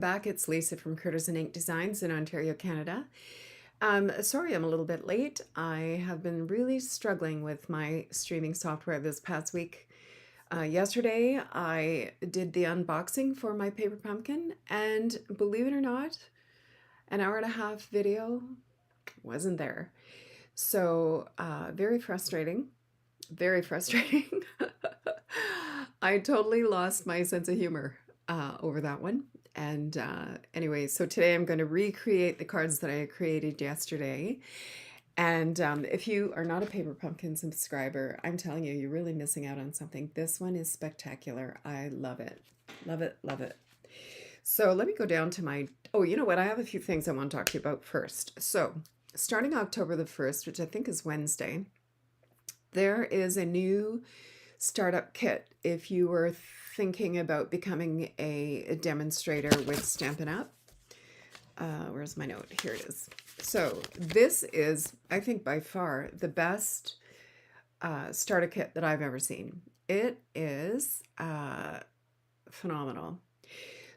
Back, it's Lisa from Critters'n Ink Designs in Ontario, Canada. Sorry I'm a little bit late. I have been really struggling with my streaming software this past week. Yesterday, I did the unboxing for my paper pumpkin, and believe it or not, an hour and a half video wasn't there. So, very frustrating. Very frustrating. I totally lost my sense of humor over that one. And anyway, so today I'm going to recreate the cards that I created yesterday. And if you are not a Paper Pumpkin subscriber, I'm telling you, you're really missing out on something. This one is spectacular. I love it. Love it. Love it. So let me go down to my, oh, you know what? I have a few things I want to talk to you about first. So starting October the 1st, which I think is Wednesday, there is a new startup kit if you were thinking about becoming a demonstrator with Stampin' Up. Where's my note? Here it is. So this is, I think, by far the best starter kit that I've ever seen. It is phenomenal.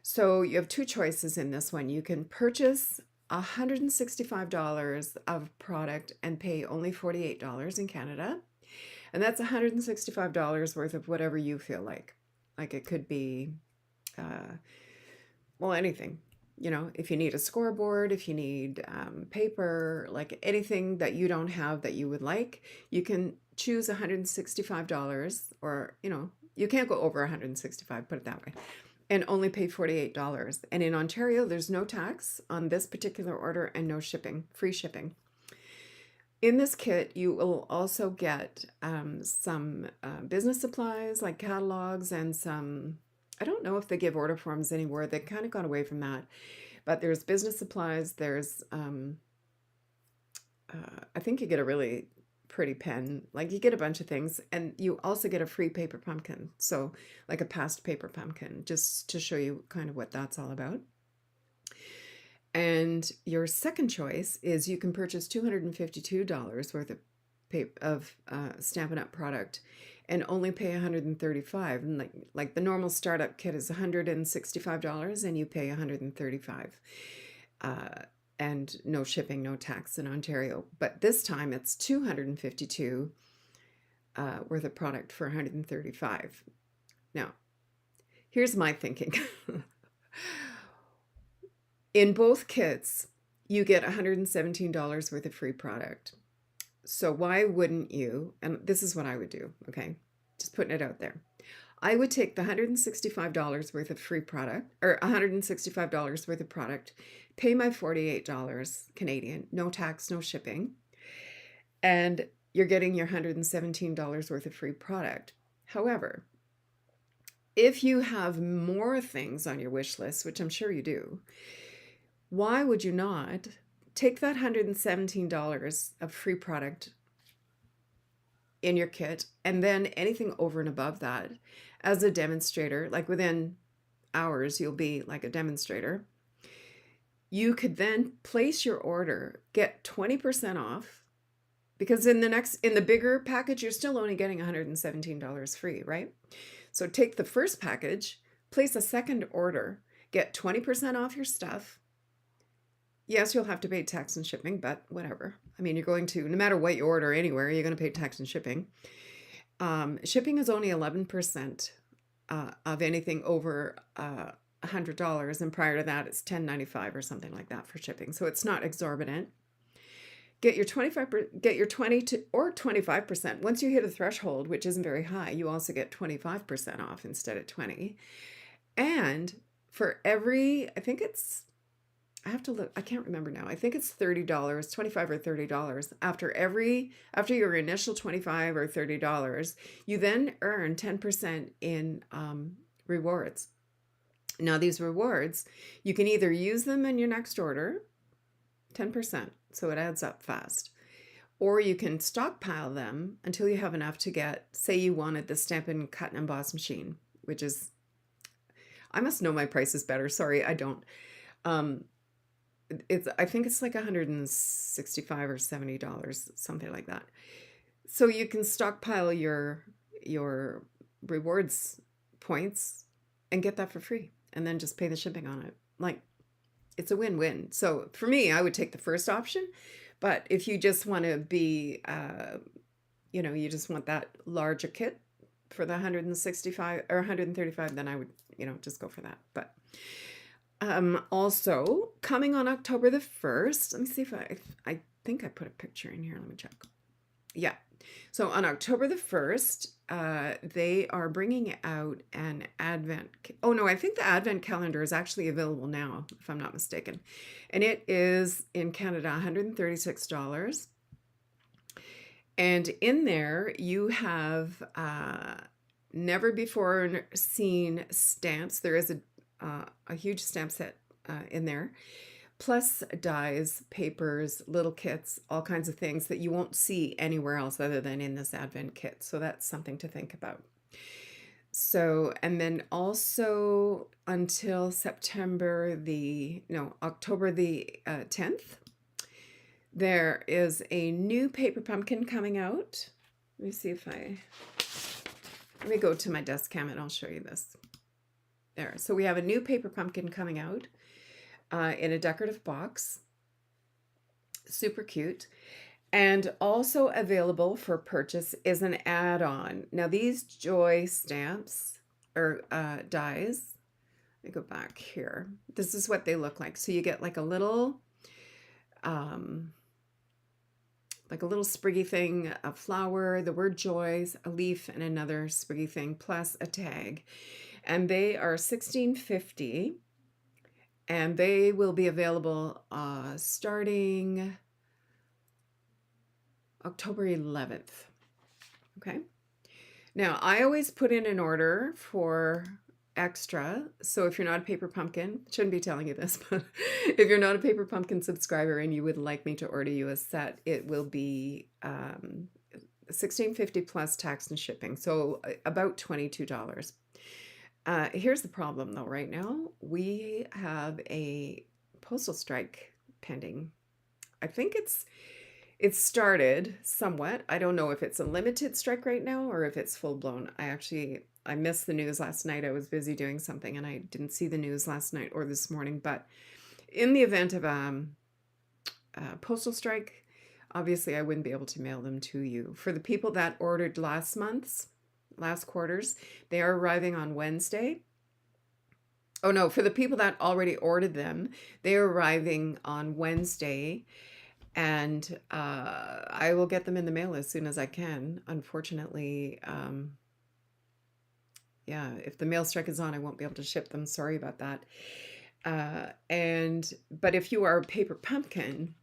So you have two choices in this one. You can purchase $165 of product and pay only $48 in Canada. And that's $165 worth of whatever you feel like. Like it could be, well, anything. You know, if you need a scoreboard, if you need paper, like anything that you don't have that you would like, you can choose $165, or, you know, you can't go over 165, put it that way, and only pay $48. And in Ontario, there's no tax on this particular order and no shipping, free shipping. In this kit, you will also get some business supplies like catalogs and some, I don't know if they give order forms anymore. They kind of got away from that. But there's business supplies. There's, I think you get a really pretty pen. Like you get a bunch of things. And you also get a free paper pumpkin. So like a past paper pumpkin, just to show you kind of what that's all about. And your second choice is you can purchase $252 worth of Stampin' Up product and only pay $135. And like the normal startup kit is $165 and you pay $135. And no shipping, no tax in Ontario. But this time it's $252 worth of product for $135. Now, here's my thinking. In both kits, you get $117 worth of free product. So why wouldn't you, and this is what I would do, okay? Just putting it out there. I would take the $165 worth of free product, or $165 worth of product, pay my $48 Canadian, no tax, no shipping, and you're getting your $117 worth of free product. However, if you have more things on your wish list, which I'm sure you do, why would you not take that $117 of free product in your kit, and then anything over and above that as a demonstrator, like within hours, you'll be like a demonstrator. You could then place your order, get 20% off, because in the bigger package, you're still only getting $117 free, right? So take the first package, place a second order, get 20% off your stuff. Yes, you'll have to pay tax and shipping, but whatever. I mean, you're going to, no matter what you order anywhere, you're going to pay tax and shipping. Shipping is only 11% of anything over $100, and prior to that, it's $10.95 or something like that for shipping. So it's not exorbitant. Get your 20 to or 25%. Once you hit a threshold, which isn't very high, you also get 25% off instead of 20. And for every, I think it's, I have to look, I can't remember now. I think it's $30, $25 or $30. After your initial $25 or $30, you then earn 10% in rewards. Now these rewards, you can either use them in your next order, 10%, so it adds up fast, or you can stockpile them until you have enough to get, say you wanted the Stampin' Cut and Emboss machine, which is, I must know my prices better. Sorry, I don't. I think it's like $165 or $70, something like that. So you can stockpile your rewards points and get that for free, and then just pay the shipping on it. like, it's a win-win. So for me, I would take the first option. But if you just want to be, you just want that larger kit for the 165 or 135, then I would, just go for that. But also coming on October the 1st, let me see if I think I put a picture in here. Let me check. Yeah. So on October the 1st, they are bringing out an advent. Oh no, I think the advent calendar is actually available now, if I'm not mistaken. And it is in Canada $136. And in there you have never before seen stamps. There is a huge stamp set in there, plus dies, papers, little kits, all kinds of things that you won't see anywhere else other than in this advent kit. So that's something to think about. So, and then also until October the 10th, there is a new paper pumpkin coming out. Let me see let me go to my desk cam and I'll show you this. There. So we have a new paper pumpkin coming out in a decorative box. Super cute. And also available for purchase is an add-on. Now these joy stamps or dies, let me go back here. This is what they look like. So you get like a little spriggy thing, a flower, the word joys, a leaf, and another spriggy thing, plus a tag. And they are $16.50, and they will be available starting October 11th. Okay. Now, I always put in an order for extra. So if you're not a paper pumpkin, shouldn't be telling you this, but if you're not a paper pumpkin subscriber and you would like me to order you a set, it will be $16.50 plus tax and shipping. So about $22. Here's the problem though. Right now we have a postal strike pending. I think it's started somewhat. I don't know if it's a limited strike right now or if it's full blown. I missed the news last night. I was busy doing something and I didn't see the news last night or this morning. But in the event of a postal strike, obviously I wouldn't be able to mail them to you. For the people that ordered last quarters, they are arriving on Wednesday. Oh no, for the people that already ordered them, they are arriving on Wednesday. And I will get them in the mail as soon as I can. Unfortunately, yeah, if the mail strike is on, I won't be able to ship them. Sorry about that. But if you are a paper pumpkin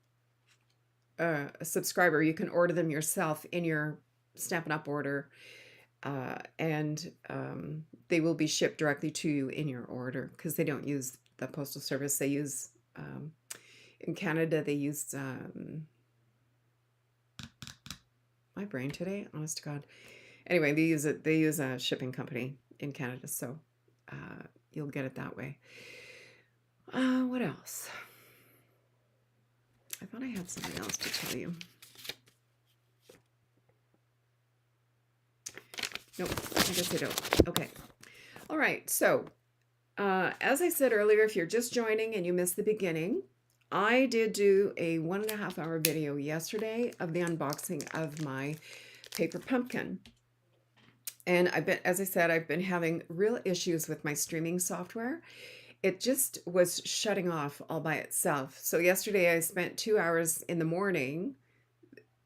subscriber, you can order them yourself in your Stampin' Up order, and they will be shipped directly to you in your order because they don't use the postal service. They use in Canada, they use my brain today, honest to God. Anyway, they use a shipping company in Canada, so you'll get it that way. What else? I thought I had something else to tell you. Nope, I guess I don't. Okay. All right, so as I said earlier, if you're just joining and you missed the beginning, I did do a 1.5 hour video yesterday of the unboxing of my paper pumpkin. And as I said, I've been having real issues with my streaming software. It just was shutting off all by itself. So yesterday I spent 2 hours in the morning,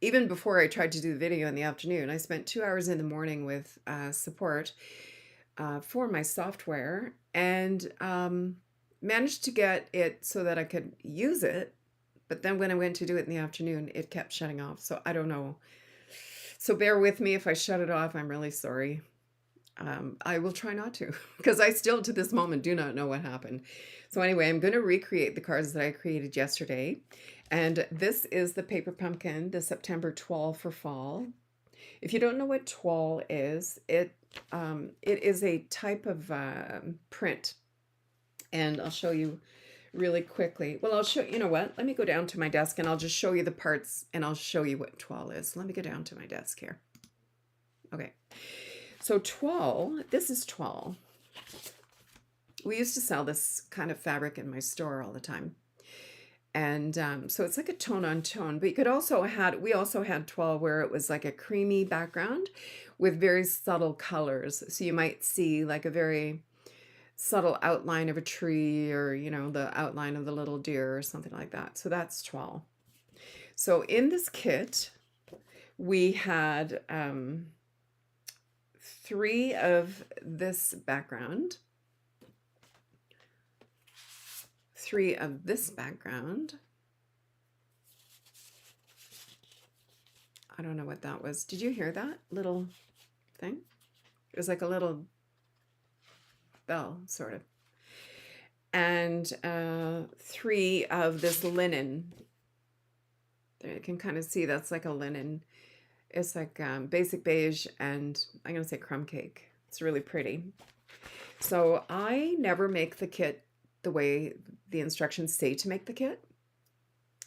even before I tried to do the video in the afternoon, I spent 2 hours in the morning with support for my software, and managed to get it so that I could use it. But then when I went to do it in the afternoon, it kept shutting off. So I don't know. So bear with me if I shut it off. I'm really sorry. I will try not to, because I still to this moment do not know what happened. So anyway, I'm going to recreate the cards that I created yesterday. And this is the paper pumpkin, the September Toile for fall. If you don't know what Toile is, it is a type of print. And I'll show you really quickly. Well, you know what? Let me go down to my desk and I'll just show you the parts and I'll show you what Toile is. Let me go down to my desk here. Okay. So Toile, this is Toile. We used to sell this kind of fabric in my store all the time. And so it's like a tone on tone, but you could also we also had Toile where it was like a creamy background with very subtle colors. So you might see like a very subtle outline of a tree, or, you know, the outline of the little deer or something like that. So that's Toile. So in this kit, we had 3 of this background, 3 of this background. I don't know what that was. Did you hear that little thing? It was like a little bell, sort of. And 3 of this linen. There you can kind of see that's like a linen. It's like basic beige, and I'm going to say crumb cake. It's really pretty. So I never make the kit the way the instructions say to make the kit.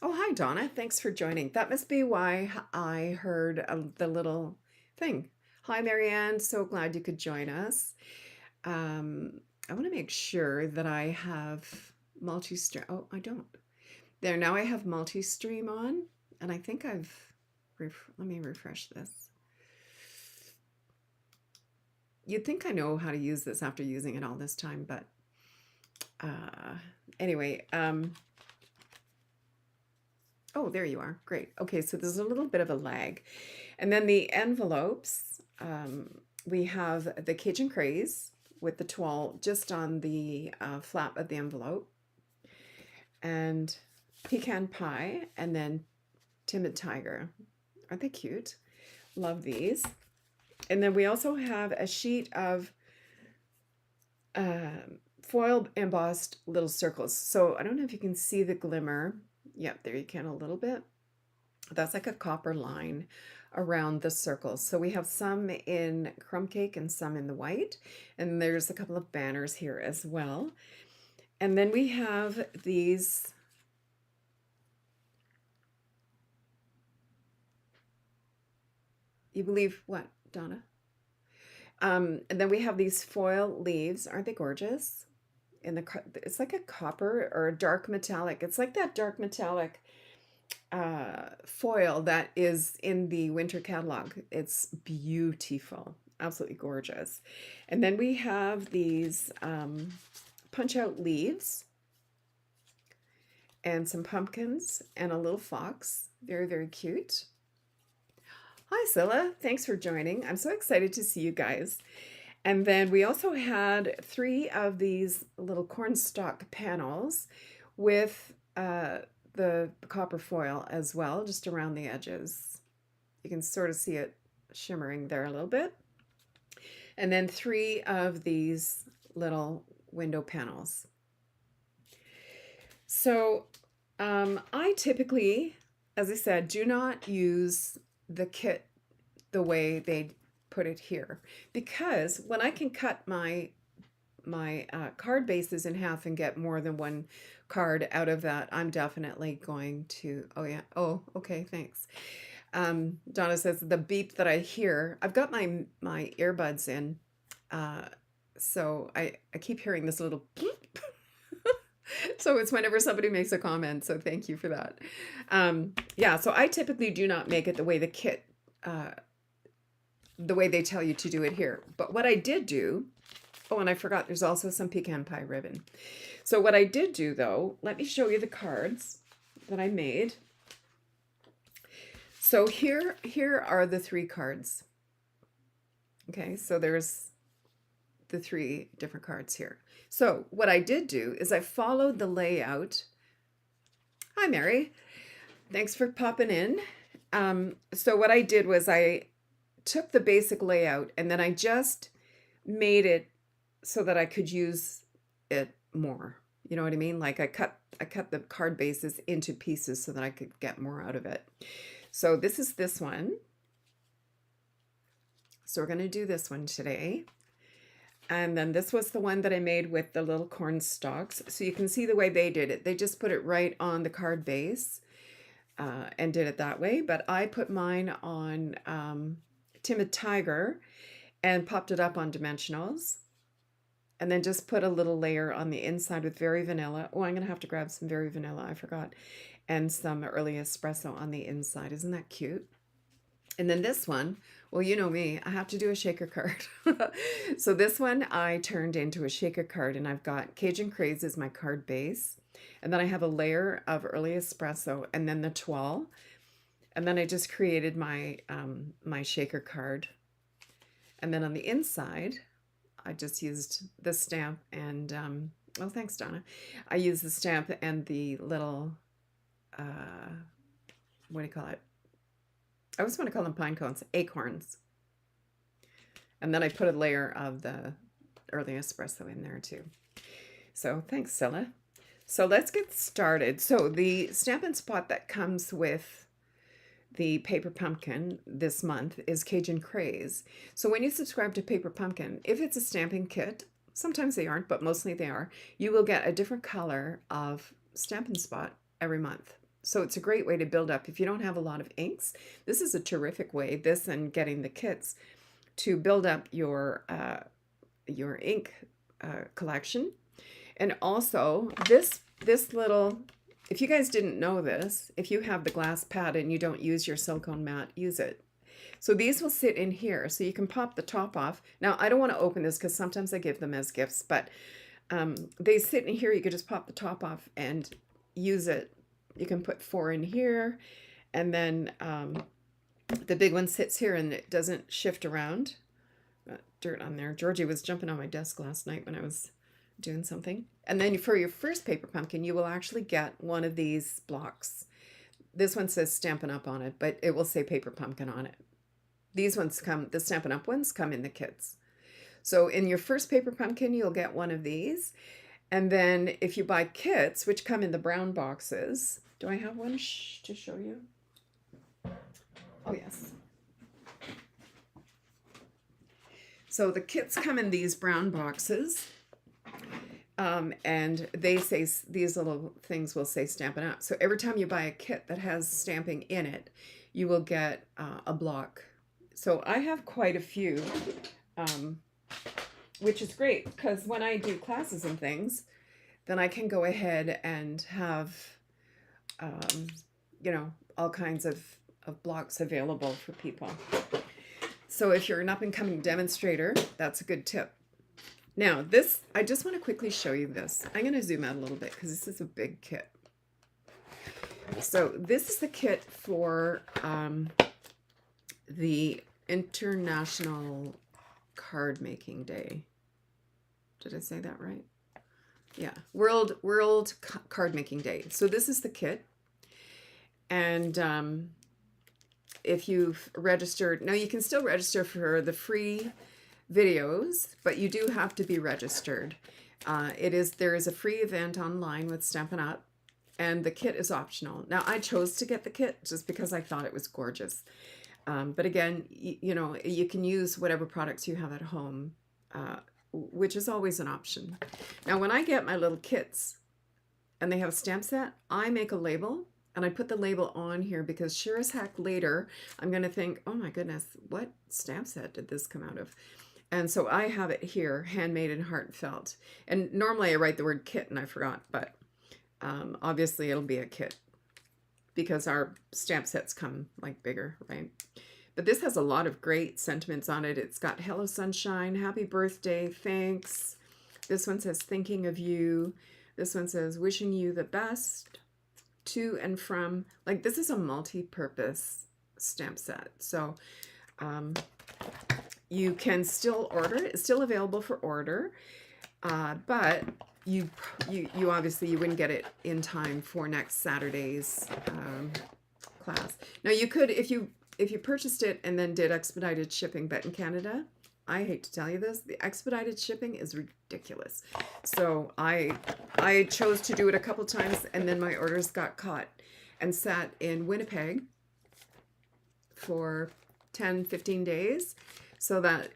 Oh, hi, Donna. Thanks for joining. That must be why I heard the little thing. Hi, Marianne. So glad you could join us. I want to make sure that I have multi-stream. Oh, I don't. There, now I have multi-stream on, and I think I've... Let me refresh this. You'd think I know how to use this after using it all this time, but anyway, oh, there you are. Great. Okay, so there's a little bit of a lag. And then the envelopes, we have the Cajun Craze with the Toile just on the flap of the envelope, and Pecan Pie, and then Timid Tiger. Aren't they cute? Love these. And then we also have a sheet of foil embossed little circles. So I don't know if you can see the glimmer. Yep, there you can a little bit. That's like a copper line around the circles. So we have some in crumb cake and some in the white. And there's a couple of banners here as well. And then we have these... You believe what, Donna? And then we have these foil leaves. Aren't they gorgeous? It's like a copper or a dark metallic. It's like that dark metallic foil that is in the winter catalog. It's beautiful, absolutely gorgeous. And then we have these punch out leaves and some pumpkins and a little fox. Very, very cute. Hi, Scylla. Thanks for joining. I'm so excited to see you guys. And then we also had 3 of these little cornstalk panels with the copper foil as well, just around the edges. You can sort of see it shimmering there a little bit. And then 3 of these little window panels. So I typically, as I said, do not use the kit the way they put it here, because when I can cut my card bases in half and get more than one card out of that, I'm definitely going to... Oh yeah, oh okay, thanks. Donna says the beep that I hear, I've got my earbuds in, so I keep hearing this little beep. So it's whenever somebody makes a comment, so thank you for that. Yeah, so I typically do not make it the way the kit, the way they tell you to do it here. But what I did do, oh, and I forgot, there's also some pecan pie ribbon. So what I did do, though, let me show you the cards that I made. So here are the 3 cards. Okay, so there's the 3 different cards here. So what I did do is I followed the layout. Hi, Mary. Thanks for popping in. So what I did was I took the basic layout and then I just made it so that I could use it more. You know what I mean? Like I cut the card bases into pieces so that I could get more out of it. So this is this one. So we're going to do this one today. And then this was the one that I made with the little corn stalks. So you can see the way they did it. They just put it right on the card base and did it that way. But I put mine on Timid Tiger and popped it up on dimensionals. And then just put a little layer on the inside with Very Vanilla. Oh, I'm going to have to grab some Very Vanilla. I forgot. And some early espresso on the inside. Isn't that cute? And then this one, well, you know me, I have to do a shaker card. So this one I turned into a shaker card, and I've got Cajun Craze as my card base. And then I have a layer of early espresso and then the Toile. And then I just created my my shaker card. And then on the inside, I just used the stamp and, oh, thanks, Donna. I used the stamp and the little, what do you call it? I always want to call them pine cones, acorns. And then I put a layer of the early espresso in there too. So thanks, Scylla. So let's get started. So the Stampin' Spot that comes with the Paper Pumpkin this month is Cajun Craze. So when you subscribe to Paper Pumpkin, if it's a stamping kit, sometimes they aren't, but mostly they are, you will get a different color of Stampin' Spot every month. So it's a great way to build up. If you don't have a lot of inks, this is a terrific way, this and getting the kits, to build up your ink collection. And also this little, if you guys didn't know this, if you have the glass pad and you don't use your silicone mat, use it. So these will sit in here, so you can pop the top off. Now, I don't want to open this because sometimes I give them as gifts, but they sit in here. You could just pop the top off and use it. You can put 4 in here, and then the big one sits here and it doesn't shift around. Got dirt on there. Georgie was jumping on my desk last night when I was doing something. And then for your first Paper Pumpkin, you will actually get one of these blocks. This one says Stampin' Up on it, but it will say Paper Pumpkin on it. These ones come, the Stampin' Up ones come in the kits. So in your first Paper Pumpkin, you'll get one of these. And then if you buy kits, which come in the brown boxes, do I have one to show you? Oh, yes. So the kits come in these brown boxes. And they say, these little things will say Stampin' Up. So every time you buy a kit that has stamping in it, you will get a block. So I have quite a few, which is great because when I do classes and things, then I can go ahead and have, you know, all kinds of blocks available for people. So if you're an up-and-coming demonstrator, that's a good tip. Now this, I just want to quickly show you this. I'm going to zoom out a little bit because this is a big kit. So this is the kit for the International Card Making Day. Did I say that right? Yeah, World Card Making Day. So this is the kit. And if you've registered, now you can still register for the free videos, but you do have to be registered. There is a free event online with Stampin' Up, and the kit is optional. Now I chose to get the kit just because I thought it was gorgeous. But again, you know, you can use whatever products you have at home, which is always an option. Now when I get my little kits and they have a stamp set, I make a label and I put the label on here because sure as heck later I'm going to think, oh my goodness, what stamp set did this come out of? And so I have it here, handmade and heartfelt. And normally I write the word kit and I forgot, but obviously it'll be a kit because our stamp sets come like bigger, right? But this has a lot of great sentiments on it. It's got Hello Sunshine, Happy Birthday, Thanks. This one says Thinking of You. This one says Wishing You the Best, To and From. Like this is a multi-purpose stamp set. So you can still order it. It's still available for order, but you obviously you wouldn't get it in time for next Saturday's class. Now you could, if you purchased it and then did expedited shipping, but in Canada, I hate to tell you this, the expedited shipping is ridiculous. So I chose to do it a couple times, and then my orders got caught and sat in Winnipeg for 10-15 days. So that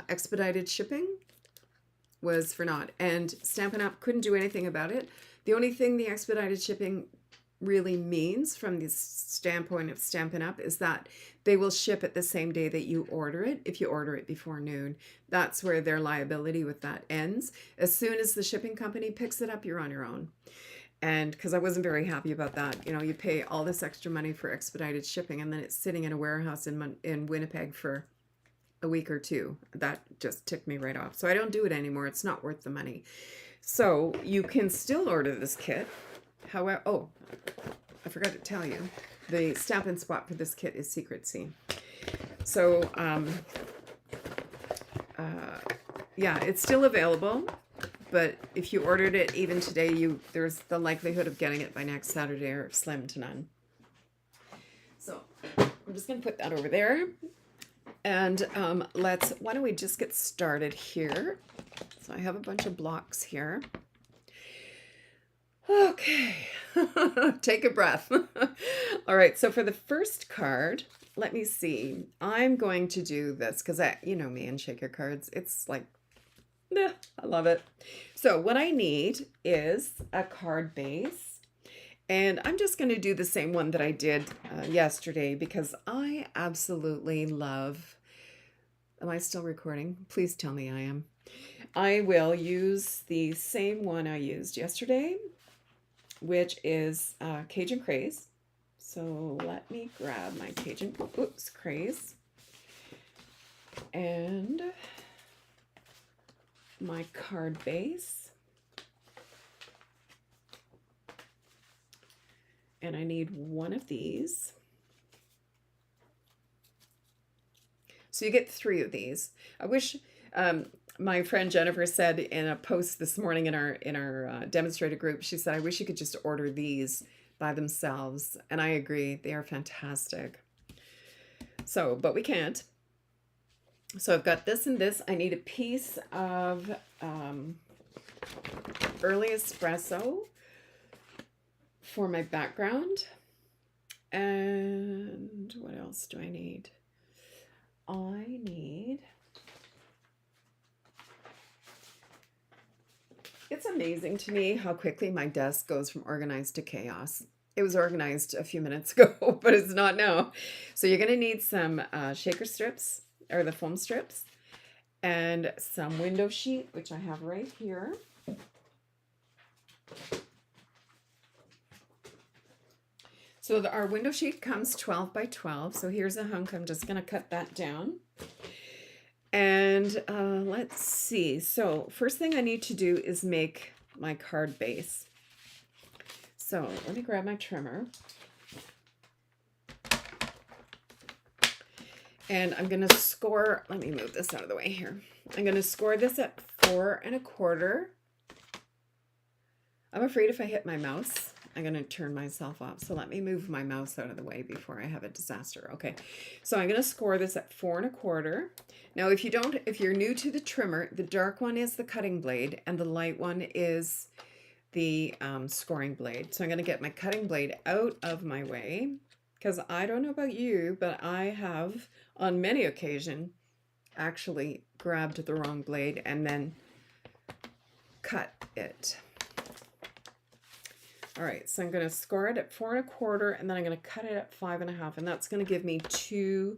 expedited shipping was for naught. And Stampin' Up couldn't do anything about it. The only thing the expedited shipping really means from the standpoint of Stampin' Up is that they will ship it the same day that you order it if you order it before noon. That's where their liability with that ends. As soon as the shipping company picks it up, you're on your own. And because I wasn't very happy about that, you know, you pay all this extra money for expedited shipping and then it's sitting in a warehouse in Winnipeg for a week or two. That just ticked me right off. So I don't do it anymore. It's not worth the money. So you can still order this kit. However, oh, I forgot to tell you, the Stampin' spot for this kit is Critters'n. So, yeah, it's still available, but if you ordered it even today, there's the likelihood of getting it by next Saturday or slim to none. So I'm just going to put that over there. And why don't we just get started here? So I have a bunch of blocks here. Okay, take a breath. All right, so for the first card, let me see. I'm going to do this because you know me and shake your cards. It's like, I love it. So what I need is a card base. And I'm just going to do the same one that I did yesterday because I absolutely love... Am I still recording? Please tell me I am. I will use the same one I used yesterday, which is Cajun Craze. So let me grab my Cajun Craze and my card base. And I need one of these. So you get 3 of these. I wish my friend Jennifer said in a post this morning in our demonstrator group, she said, I wish you could just order these by themselves. And I agree, they are fantastic. So, but we can't. So I've got this and this. I need a piece of early espresso for my background. And what else do I need? I need... It's amazing to me how quickly my desk goes from organized to chaos. It was organized a few minutes ago, but it's not now. So you're going to need some shaker strips, or the foam strips, and some window sheet, which I have right here. So our window sheet comes 12 by 12. So here's a hunk. I'm just going to cut that down. And let's see. So first thing I need to do is make my card base. So let me grab my trimmer. And I'm going to score, let me move this out of the way here. I'm going to score this at 4 1/4. I'm afraid if I hit my mouse, I'm going to turn myself off. So let me move my mouse out of the way before I have a disaster. Okay, so I'm going to score this at 4 1/4. Now, if you're new to the trimmer, the dark one is the cutting blade and the light one is the scoring blade. So I'm going to get my cutting blade out of my way because I don't know about you, but I have on many occasions actually grabbed the wrong blade and then cut it. All right, so I'm going to score it at 4 1/4 and then I'm going to cut it at 5 1/2, and that's going to give me 2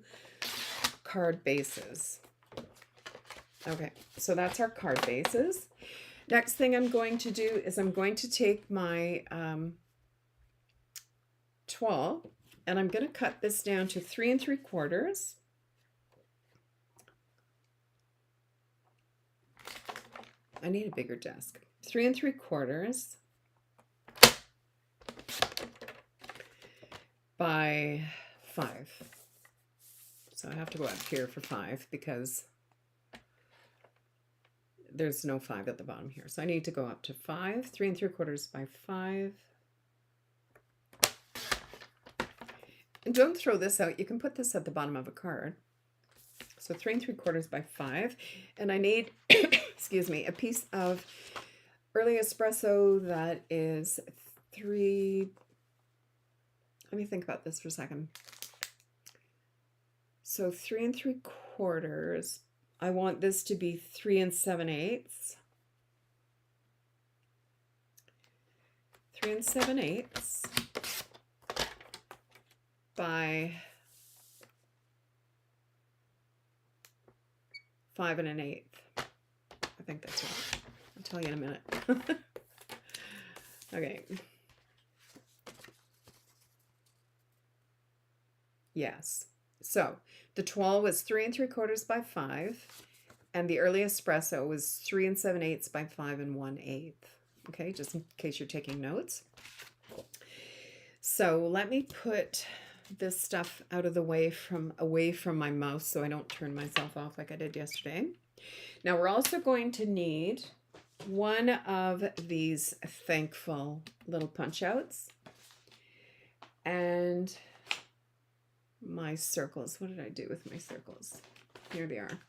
card bases. Okay, so that's our card bases. Next thing I'm going to do is I'm going to take my toile and I'm going to cut this down to 3 3/4. I need a bigger desk. 3 3/4 by 5. So I have to go up here for 5 because there's no 5 at the bottom here. So I need to go up to 5, 3 3/4 by 5. And don't throw this out. You can put this at the bottom of a card. So 3 3/4 by 5. And I need, excuse me, a piece of early espresso that is 3, let me think about this for a second. So 3 3/4. I want this to be 3 7/8. 3 7/8. by 5 1/8. I think that's right. I'll tell you in a minute. Okay. Yes. So the toile was 3 3/4 by 5, and the early espresso was 3 7/8 by 5 1/8. Okay, just in case you're taking notes. So let me put this stuff out of the way away from my mouse so I don't turn myself off like I did yesterday. Now we're also going to need one of these thankful little punch outs and my circles. What did I do with my circles? Here they are.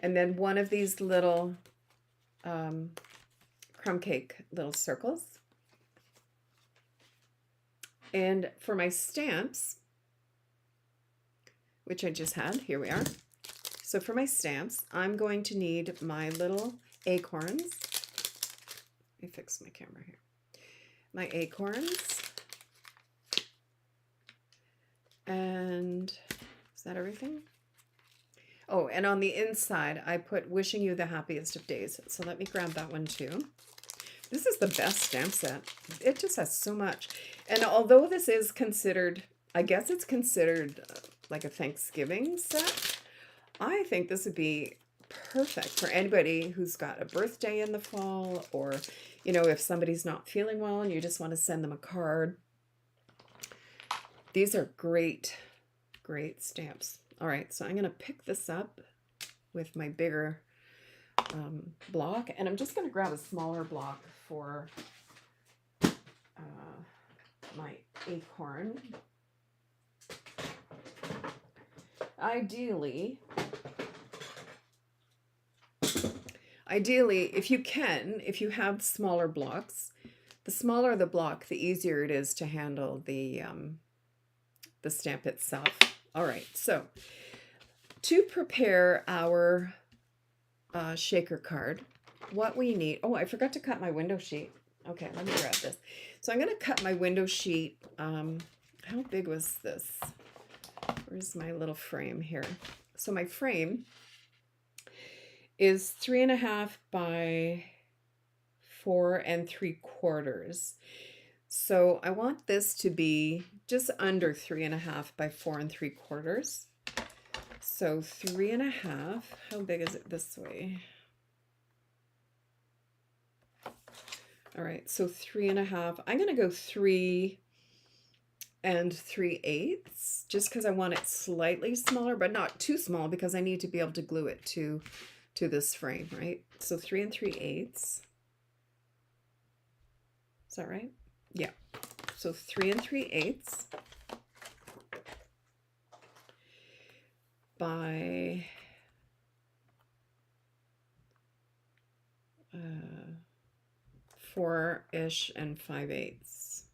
And then one of these little crumb cake little circles. And for my stamps, which I just had, here we are. So for my stamps, I'm going to need my little acorns. Let me fix my camera here. My acorns. And is that everything? Oh, and on the inside, I put wishing you the happiest of days. So let me grab that one too. This is the best stamp set. It just has so much. And although this is considered, I guess it's considered like a Thanksgiving set, I think this would be perfect for anybody who's got a birthday in the fall, or, you know, if somebody's not feeling well and you just want to send them a card. These are great, great stamps. All right, so I'm going to pick this up with my bigger block, and I'm just going to grab a smaller block for my acorn. Ideally, if you can, if you have smaller blocks, the smaller the block, the easier it is to handle the stamp itself. All right, so to prepare our shaker card, what we need, oh, I forgot to cut my window sheet. Okay, let me grab this. So I'm going to cut my window sheet. How big was this? Where's my little frame here? So my frame is 3 1/2 by 4 3/4. So I want this to be just under 3 1/2 by 4 3/4. So 3 1/2, how big is it this way? All right, so 3 1/2. I'm going to go 3 3/8, just because I want it slightly smaller, but not too small because I need to be able to glue it to this frame, right? So 3 3/8. Is that right? Yeah. So 3 3/8 by 4-ish and 5/8.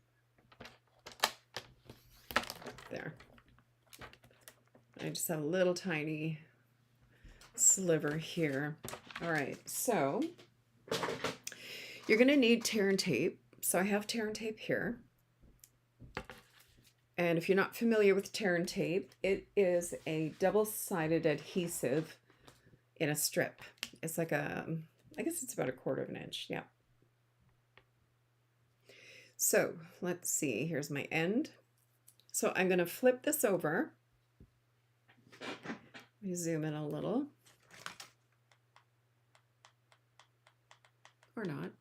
There. I just have a little tiny sliver here. All right, so you're going to need tear and tape. So I have tear and tape here. And if you're not familiar with tear and tape, it is a double-sided adhesive in a strip. It's like I guess it's about 1/4 inch. Yeah. So let's see, here's my end. So I'm going to flip this over. Let me zoom in a little. Or not.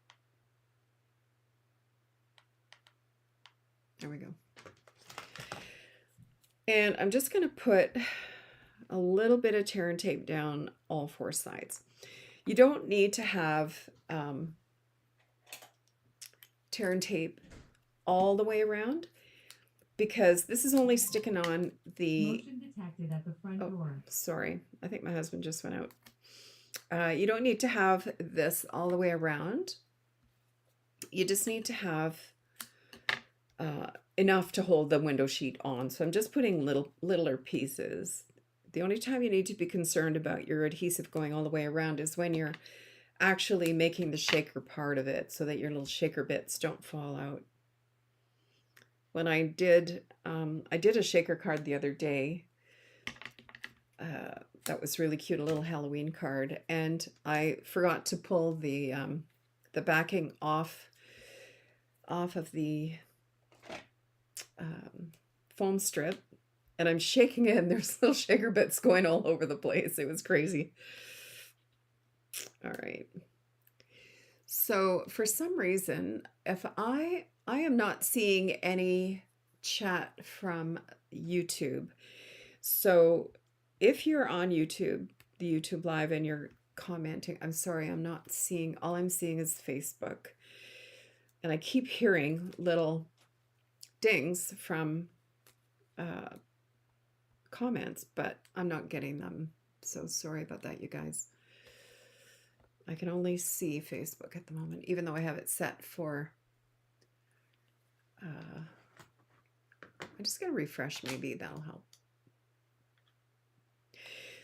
There we go. And I'm just going to put a little bit of tear and tape down all 4 sides. You don't need to have tear and tape all the way around, because this is only sticking on the... Motion detected at the front door. Sorry, I think my husband just went out. You don't need to have this all the way around. You just need to have enough to hold the window sheet on. So I'm just putting littler pieces. The only time you need to be concerned about your adhesive going all the way around is when you're actually making the shaker part of it, so that your little shaker bits don't fall out. when I did a shaker card the other day. That was really cute, a little Halloween card, and I forgot to pull the backing off of the foam strip, and I'm shaking it, and there's little shaker bits going all over the place. It was crazy. All right. So for some reason, if I am not seeing any chat from YouTube. So if you're on YouTube, the YouTube Live, and you're commenting, I'm sorry, I'm not seeing, all I'm seeing is Facebook. And I keep hearing little dings from comments, but I'm not getting them. So sorry about that, you guys. I can only see Facebook at the moment, even though I have it set for, I'm just going to refresh, maybe that'll help.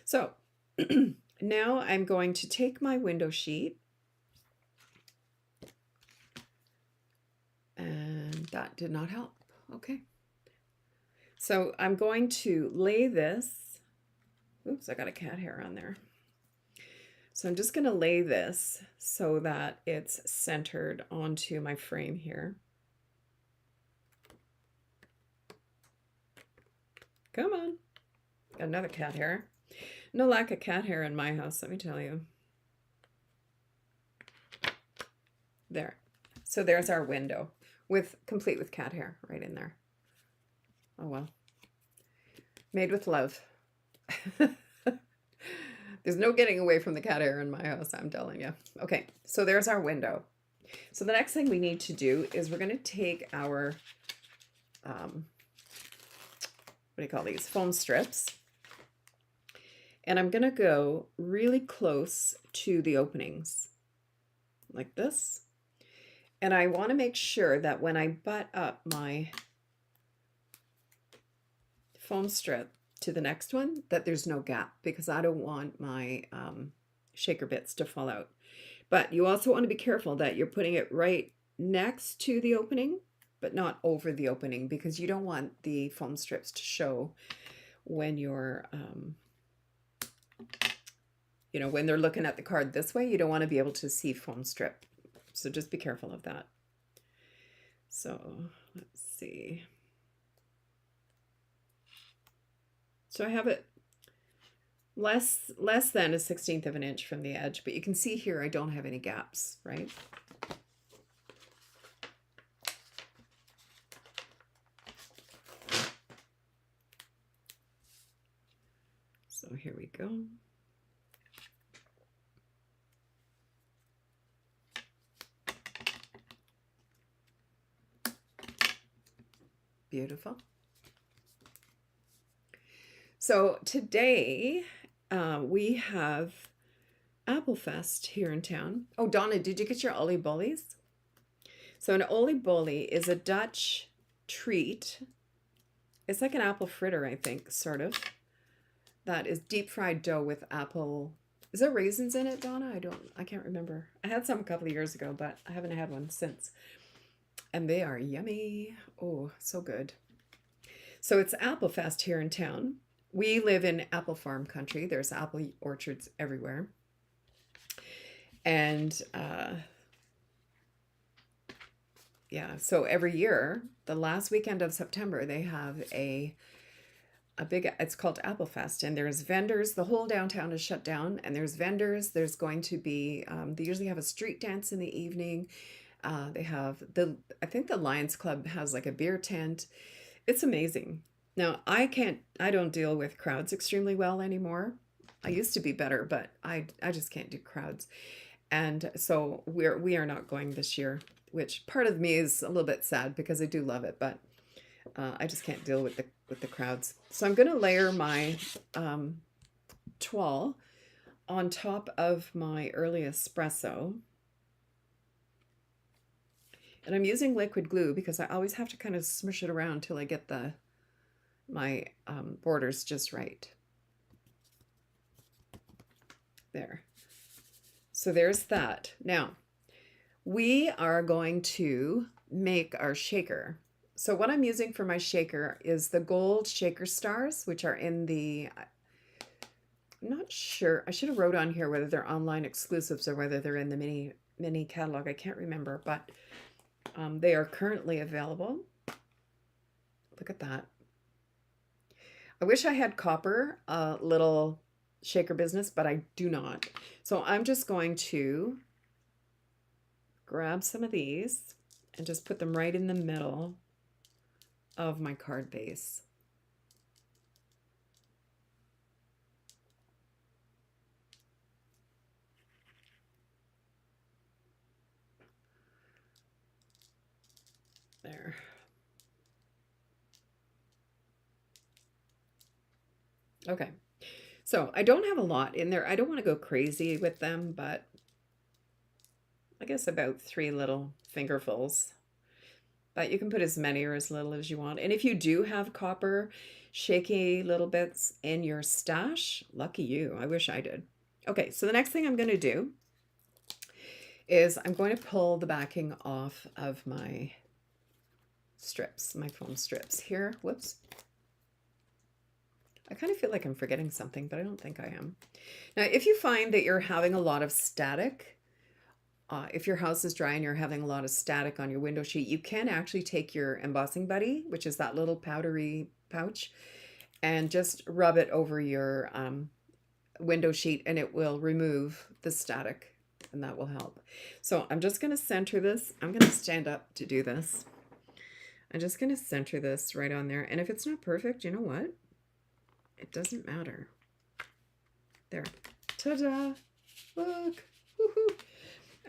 So now I'm going to take my window sheet, and that did not help. Okay. So I'm going to lay this, oops, I got a cat hair on there. So I'm just going to lay this so that it's centered onto my frame here. Come on. Got another cat hair. No lack of cat hair in my house, let me tell you. There. So there's our window, complete with cat hair right in there. Oh well. Made with love. There's no getting away from the cat hair in my house, I'm telling you. Okay, so there's our window. So the next thing we need to do is we're going to take our, what do you call these? Foam strips. And I'm going to go really close to the openings, like this. And I want to make sure that when I butt up my foam strip to the next one, that there's no gap, because I don't want my shaker bits to fall out. But you also want to be careful that you're putting it right next to the opening, but not over the opening, because you don't want the foam strips to show when you're, you know, when they're looking at the card this way. You don't want to be able to see foam strip. So just be careful of that. So let's see. So I have it less than a 1/16 of an inch from the edge, but you can see here I don't have any gaps, right? So here we go. Beautiful. So today we have Apple Fest here in town. Oh, Donna, did you get your Ollie Bollies? So an Ollie Bollie is a Dutch treat. It's like an apple fritter, I think, sort of. That is deep fried dough with apple. Is there raisins in it, Donna? I can't remember. I had some a couple of years ago, but I haven't had one since. And they are yummy. Oh, so good. So it's Apple Fest here in town. We live in apple farm country. There's apple orchards everywhere. And yeah, so every year, the last weekend of September, they have a big, it's called Apple Fest, and there's vendors. The whole downtown is shut down, and there's vendors. There's going to be, they usually have a street dance in the evening. They have I think the Lions Club has like a beer tent. It's amazing. Now, I don't deal with crowds extremely well anymore. I used to be better, but I just can't do crowds. And so we are not going this year, which part of me is a little bit sad because I do love it, but I just can't deal with the crowds. So I'm going to layer my toile on top of my early espresso. And I'm using liquid glue because I always have to kind of smush it around till I get my borders just right. There. So there's that. Now, we are going to make our shaker. So what I'm using for my shaker is the gold shaker stars, which are in the, I'm not sure, I should have wrote on here whether they're online exclusives or whether they're in the mini catalog. I can't remember, but they are currently available. Look at that. I wish I had copper, little shaker business, but I do not. So I'm just going to grab some of these and just put them right in the middle of my card base. There. Okay. So I don't have a lot in there. I don't want to go crazy with them, but I guess about 3 little fingerfuls. But you can put as many or as little as you want. And if you do have copper shaky little bits in your stash, lucky you. I wish I did. Okay, so the next thing I'm going to do is I'm going to pull the backing off of my strips, my foam strips here. Whoops. I kind of feel like I'm forgetting something, but I don't think I am. Now, if you find that you're having a lot of static, if your house is dry and you're having a lot of static on your window sheet, you can actually take your embossing buddy, which is that little powdery pouch, and just rub it over your window sheet and it will remove the static and that will help. So I'm just going to center this. I'm going to stand up to do this. I'm just going to center this right on there. And if it's not perfect, you know what? It doesn't matter. There. Ta-da! Look! Woohoo!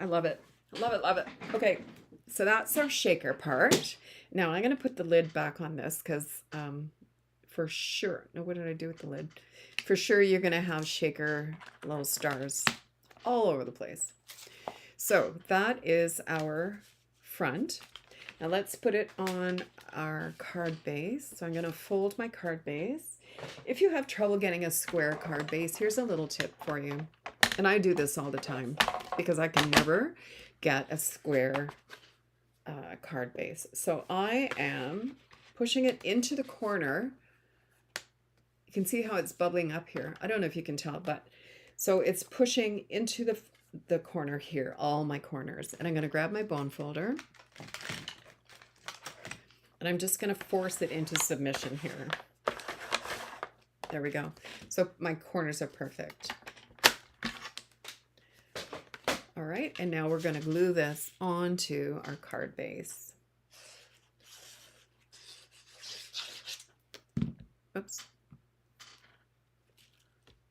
I love it. I love it, love it. Okay, so that's our shaker part. Now I'm going to put the lid back on this because for sure, no, what did I do with the lid? For sure you're going to have shaker little stars all over the place. So that is our front. Now let's put it on our card base. So I'm going to fold my card base. If you have trouble getting a square card base, here's a little tip for you. And I do this all the time because I can never get a square card base. So I am pushing it into the corner. You can see how it's bubbling up here. I don't know if you can tell, but so it's pushing into the corner here, all my corners. And I'm going to grab my bone folder. And I'm just going to force it into submission here. There we go. So my corners are perfect. All right, and now we're going to glue this onto our card base. Oops.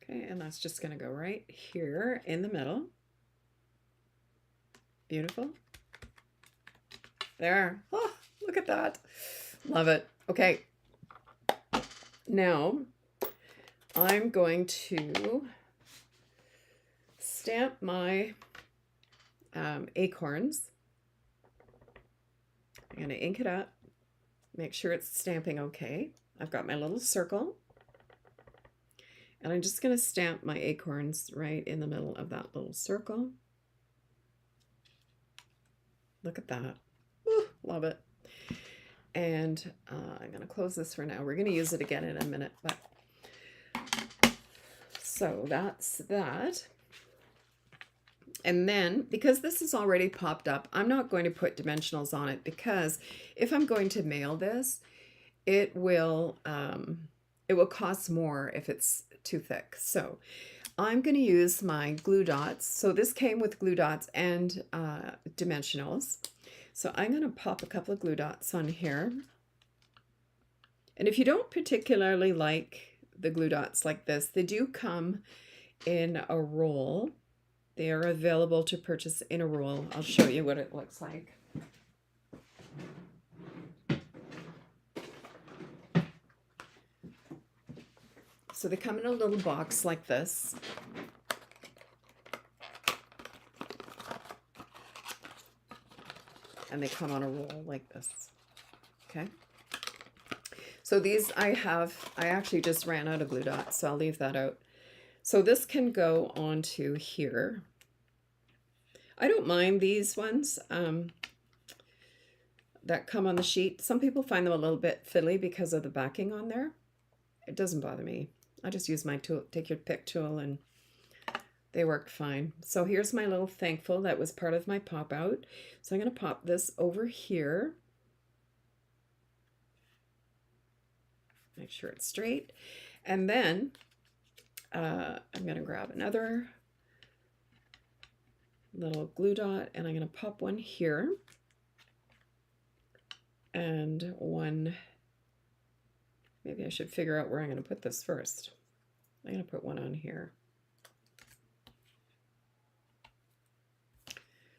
Okay, and that's just going to go right here in the middle. Beautiful. There. Oh, look at that. Love it. Okay. Now, I'm going to stamp my acorns. I'm going to ink it up, make sure it's stamping okay. I've got my little circle, and I'm just going to stamp my acorns right in the middle of that little circle. Look at that. Woo, love it. And I'm going to close this for now. We're going to use it again in a minute, but so that's that. And then, because this is already popped up, I'm not going to put dimensionals on it because if I'm going to mail this, it will cost more if it's too thick. So I'm going to use my glue dots. So this came with glue dots and dimensionals. So I'm going to pop a couple of glue dots on here. And if you don't particularly like the glue dots like this, they do come in a roll. They are available to purchase in a roll. I'll show you what it looks like. So they come in a little box like this. And they come on a roll like this. Okay. So these I actually just ran out of glue dots, so I'll leave that out. So this can go onto here. I don't mind these ones. that come on the sheet. Some people find them a little bit fiddly because of the backing on there. It doesn't bother me. I just use my tool, take your pick tool, and they work fine. So here's my little thankful that was part of my pop out. So I'm going to pop this over here. Make sure it's straight. And then I'm going to grab another little glue dot, and I'm going to pop one here and one. Maybe I should figure out where I'm going to put this first. I'm going to put one on here.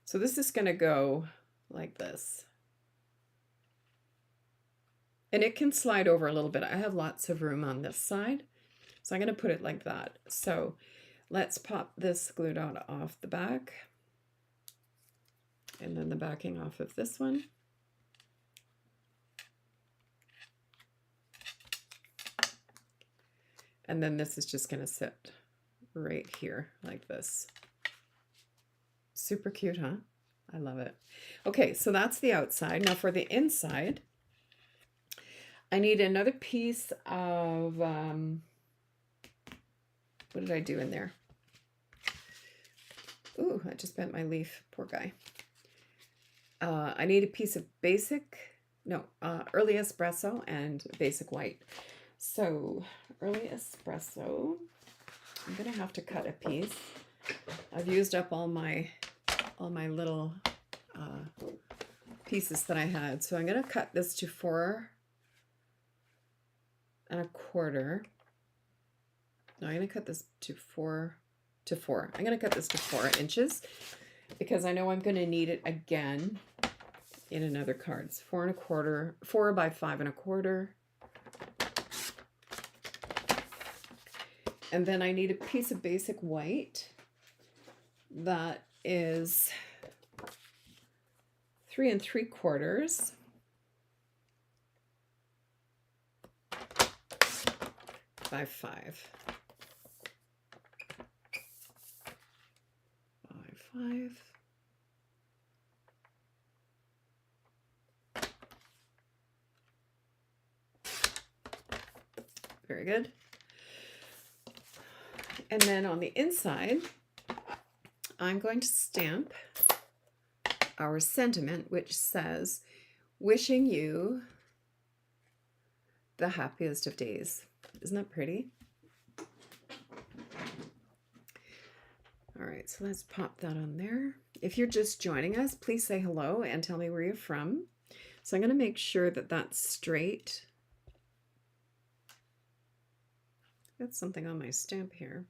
So this is going to go like this. And it can slide over a little bit. I have lots of room on this side, so I'm going to put it like that. So let's pop this glue dot off the back, and then the backing off of this one. And then this is just going to sit right here like this. Super cute, huh? I love it. Okay, so that's the outside. Now for the inside, I need another piece of, what did I do in there? Ooh, I just bent my leaf, poor guy. I need a piece of early espresso and basic white. So early espresso, I'm gonna have to cut a piece. I've used up all my little pieces that I had. So I'm gonna cut this to 4 1/4. No, I'm gonna cut this to 4 to 4. I'm gonna cut this to 4 inches because I know I'm gonna need it again in another card. 4 1/4, 4 by 5 1/4. And then I need a piece of basic white that is 3 3/4 by 5 by 5. Very good. And then on the inside, I'm going to stamp our sentiment, which says, wishing you the happiest of days. Isn't that pretty? All right, so let's pop that on there. If you're just joining us, please say hello and tell me where you're from. So I'm going to make sure that that's straight. Got something on my stamp here.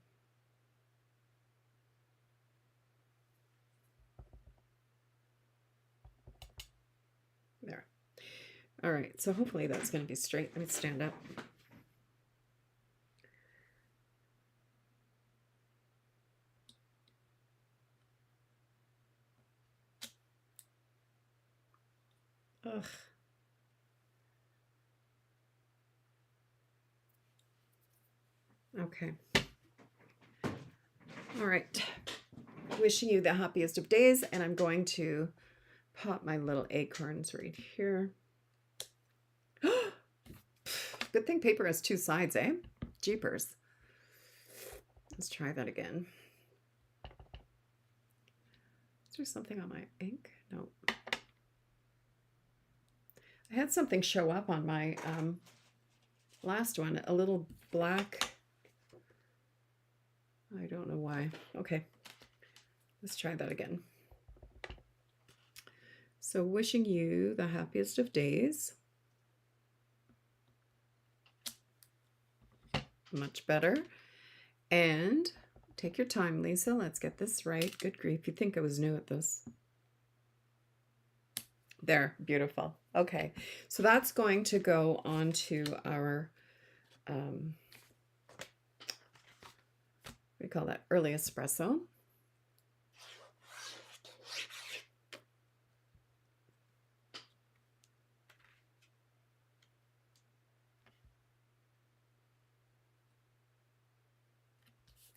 There. All right, so hopefully that's going to be straight. Let me stand up. Ugh. Okay. All right. Wishing you the happiest of days, and I'm going to pop my little acorns right here. Good thing paper has 2 sides, eh? Jeepers. Let's try that again. Is there something on my ink? No. I had something show up on my last one, a little black. I don't know why. Okay, let's try that again. So wishing you the happiest of days. Much better. And take your time, Lisa. Let's get this right. Good grief. You'd think I was new at this. There, beautiful. Okay, so that's going to go onto our, what do we call that? Early espresso.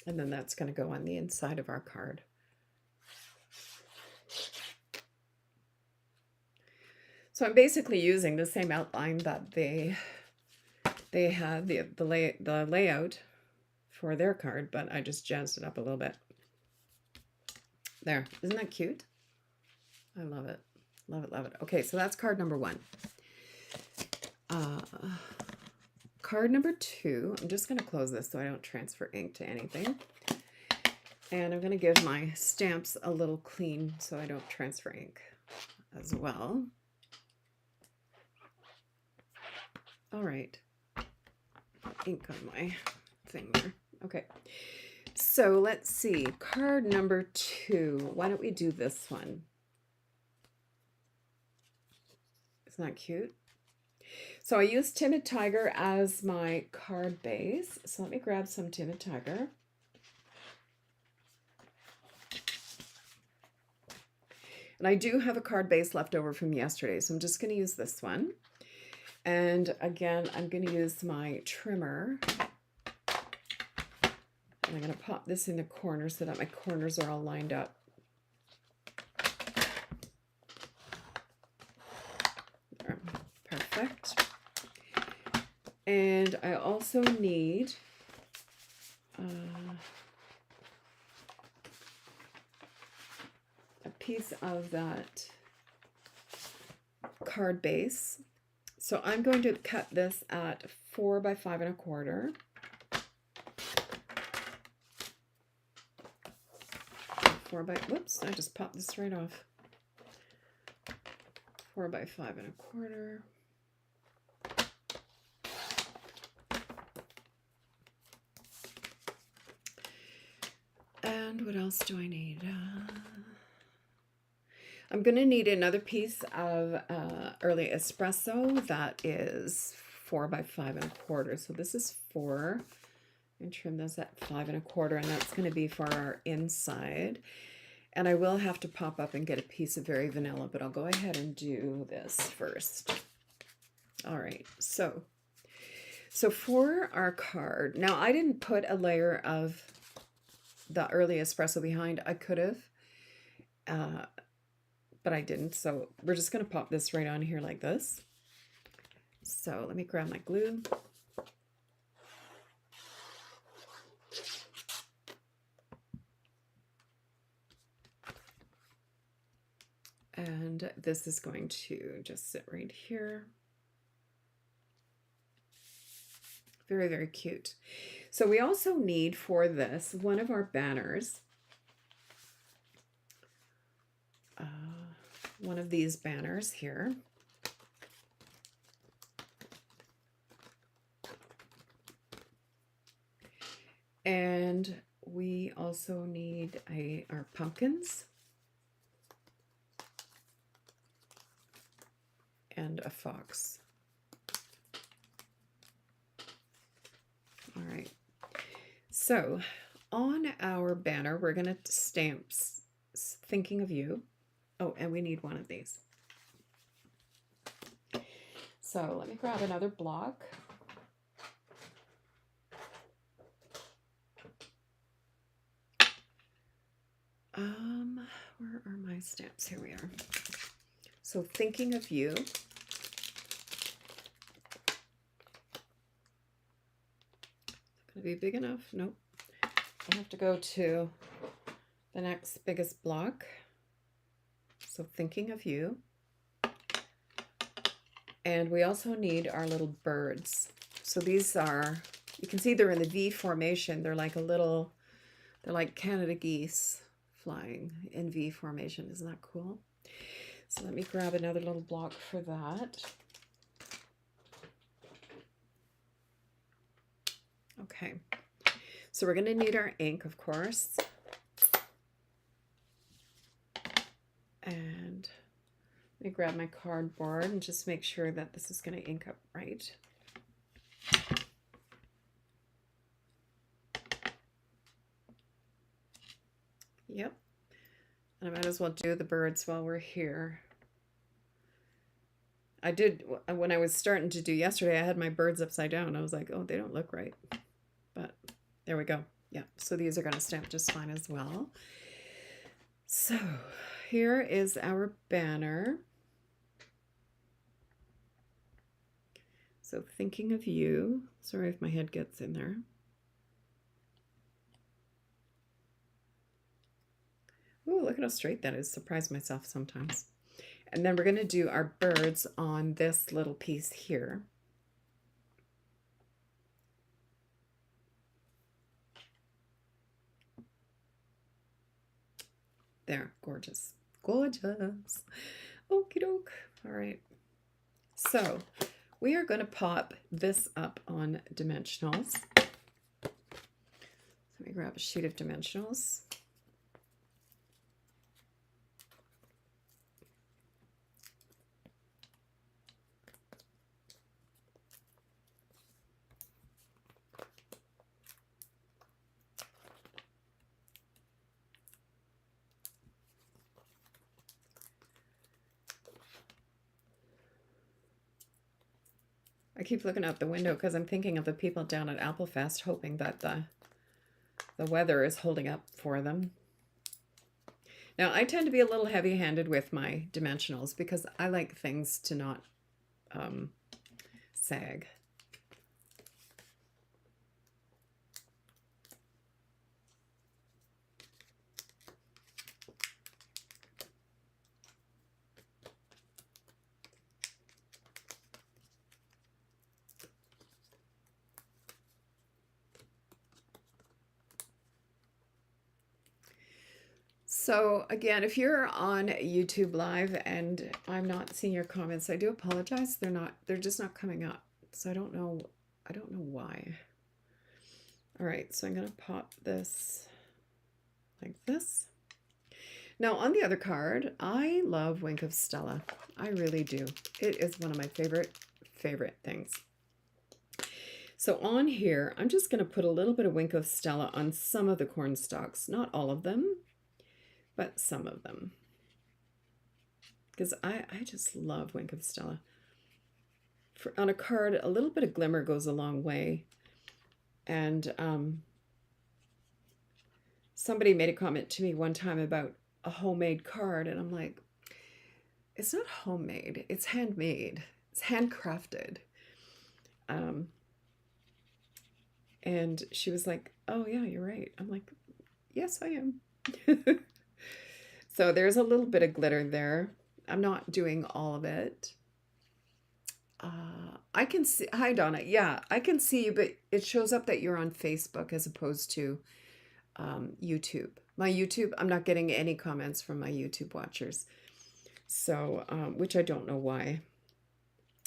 And then that's going to go on the inside of our card. So I'm basically using the same outline that they had the layout for their card, but I just jazzed it up a little bit. There, isn't that cute? I love it. Love it, love it. Okay, so that's card number 1. Card number 2, I'm just going to close this so I don't transfer ink to anything. And I'm going to give my stamps a little clean so I don't transfer ink as well. All right. Ink on my thing there. Okay. So let's see. Card number 2. Why don't we do this one? Isn't that cute? So I used Timid Tiger as my card base. So let me grab some Timid Tiger. And I do have a card base left over from yesterday, so I'm just going to use this one. And again, I'm going to use my trimmer. And I'm going to pop this in the corner so that my corners are all lined up. There. Perfect. And I also need a piece of that card base. So I'm going to cut this at 4 by 5 1/4. 4 by, whoops, I just popped this right off. 4 by 5 1/4. And what else do I need? I'm going to need another piece of early espresso that is 4 by 5 1/4. So this is 4. And trim those at 5 1/4, and that's going to be for our inside. And I will have to pop up and get a piece of Very Vanilla, but I'll go ahead and do this first. All right, so for our card, now I didn't put a layer of the early espresso behind. I could have, but I didn't. So we're just going to pop this right on here like this. So let me grab my glue. And this is going to just sit right here. Very, very cute. So we also need for this one of our banners. One of these banners here. And we also need our pumpkins. And a fox. All right. So on our banner, we're going to stamp Thinking of You. Oh, and we need one of these. So let me grab another block. Where are my stamps? Here we are. So Thinking of You. Going to be big enough? Nope. I have to go to the next biggest block. So Thinking of You. And we also need our little birds. So these are, you can see they're in the V formation. They're like they're like Canada geese flying in V formation. Isn't that cool? So let me grab another little block for that. Okay, so we're going to need our ink, of course. And let me grab my cardboard and just make sure that this is going to ink up right. Yep. And I might as well do the birds while we're here. I did, when I was starting to do yesterday, I had my birds upside down. I was like, oh, they don't look right. But there we go. Yeah, so these are going to stamp just fine as well. So here is our banner. So thinking of you. Sorry if my head gets in there. Oh, look at how straight that is. Surprise myself sometimes. And then we're going to do our birds on this little piece here. There, gorgeous. Gorgeous. Okie doke. All right. So we are going to pop this up on dimensionals. Let me grab a sheet of dimensionals. I keep looking out the window because I'm thinking of the people down at Applefest, hoping that the weather is holding up for them. Now, I tend to be a little heavy-handed with my dimensionals because I like things to not sag. So again, if you're on YouTube Live and I'm not seeing your comments, I do apologize. They're just not coming up. So I don't know why. All right, so I'm going to pop this like this. Now on the other card, I love Wink of Stella. I really do. It is one of my favorite things. So on here, I'm just going to put a little bit of Wink of Stella on some of the corn stalks, not all of them, but some of them, because I just love Wink of Stella. On a card, a little bit of glimmer goes a long way. And somebody made a comment to me one time about a homemade card, and I'm like, it's not homemade, it's handmade, it's handcrafted. And she was like, oh yeah, you're right. I'm like, yes, I am. So there's a little bit of glitter there. I'm not doing all of it. I can see, hi Donna, yeah, I can see you, but it shows up that you're on Facebook as opposed to YouTube. My YouTube, I'm not getting any comments from my YouTube watchers. So, which I don't know why.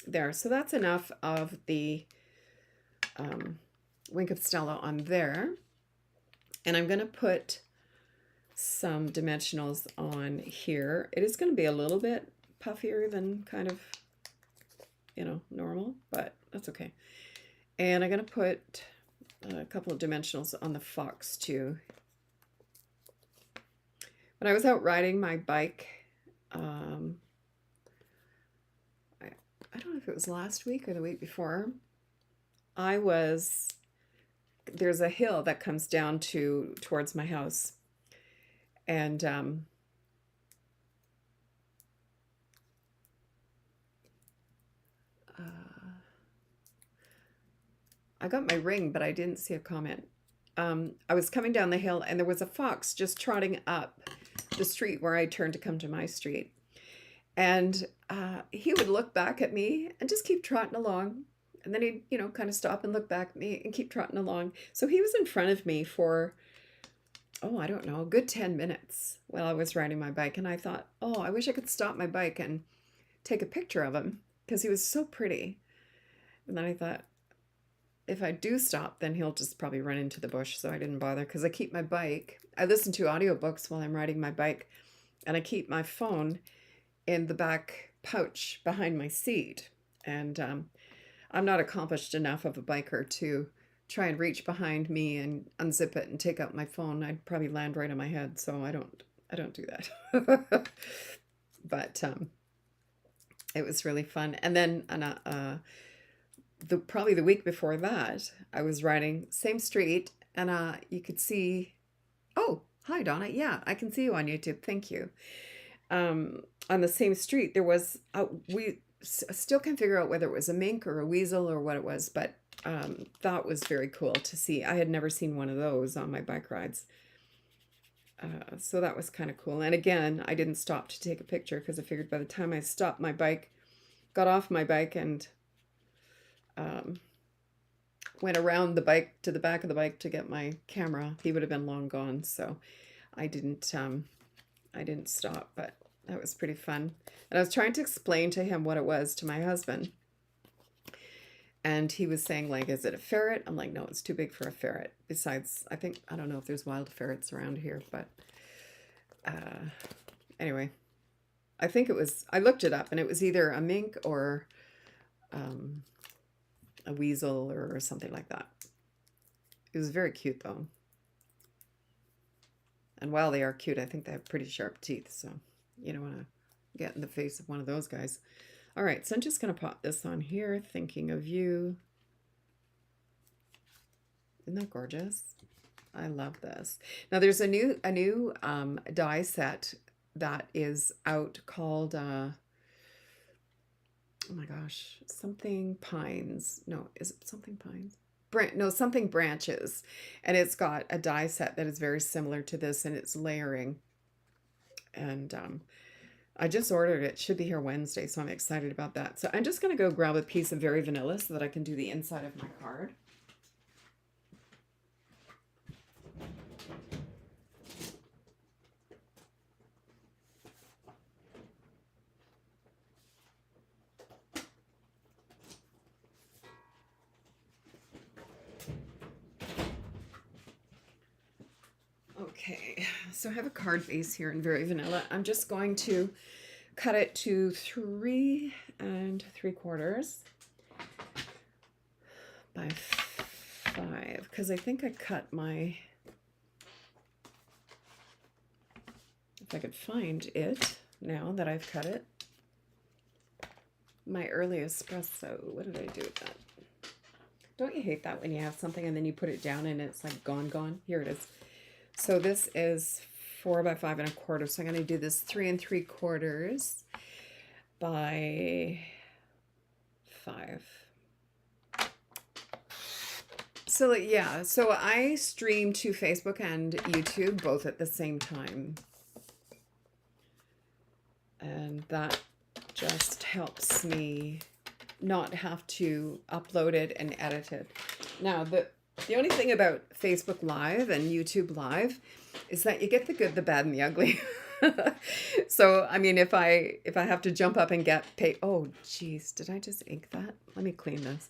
There, so that's enough of the Wink of Stella on there. And I'm going to put some dimensionals on here. It is going to be a little bit puffier than kind of, you know, normal, but that's okay. And I'm going to put a couple of dimensionals on the fox too. When I was out riding my bike, I don't know if it was last week or the week before, there's a hill that comes down towards my house. And I got my ring, but I didn't see a comment. I was coming down the hill and there was a fox just trotting up the street where I turned to come to my street. And he would look back at me and just keep trotting along. And then he'd, you know, kind of stop and look back at me and keep trotting along. So he was in front of me for, oh, I don't know, a good 10 minutes while I was riding my bike. And I thought, oh, I wish I could stop my bike and take a picture of him because he was so pretty. And then I thought, if I do stop, then he'll just probably run into the bush. So I didn't bother because I keep my bike. I listen to audiobooks while I'm riding my bike. And I keep my phone in the back pouch behind my seat. And I'm not accomplished enough of a biker to try and reach behind me and unzip it and take out my phone. I'd probably land right on my head, so I don't do that. But it was really fun. And then probably the week before that, I was riding same street, and you could see. Oh, hi Donna. Yeah, I can see you on YouTube. Thank you. on the same street, there was, still can't figure out whether it was a mink or a weasel or what it was, but that was very cool to see. I had never seen one of those on my bike rides. So that was kind of cool. And again, I didn't stop to take a picture because I figured by the time I stopped my bike, got off my bike and went around the bike to the back of the bike to get my camera, he would have been long gone. So I didn't stop, but that was pretty fun. And I was trying to explain to him what it was to my husband. And he was saying, like, is it a ferret? I'm like, no, it's too big for a ferret. Besides, I don't know if there's wild ferrets around here, but anyway, I think it was, I looked it up and it was either a mink or a weasel or something like that. It was very cute though. And while they are cute, I think they have pretty sharp teeth. So you don't want to get in the face of one of those guys. All right, so I'm just going to pop this on here, thinking of you. Isn't that gorgeous? I love this. Now there's a new die set that is out called oh my gosh, something pines. No, is it something pines? No, something branches. And it's got a die set that is very similar to this, and it's layering. And I just ordered it. It should be here Wednesday, so I'm excited about that. So I'm just going to go grab a piece of Very Vanilla so that I can do the inside of my card. Okay, so I have a card base here in Very Vanilla. I'm just going to cut it to 3 3/4 by 5 because I think I cut my, if I could find it now that I've cut it, my early espresso. What did I do with that? Don't you hate that when you have something and then you put it down and it's like gone? Here it is. So this is 4 by 5 1/4. So I'm going to do this 3 3/4 by 5. So yeah, so I stream to Facebook and YouTube both at the same time. And that just helps me not have to upload it and edit it. Now, the only thing about Facebook Live and YouTube Live is that you get the good, the bad, and the ugly. So, I mean, if I have to jump up and get paid, oh, geez, did I just ink that? Let me clean this.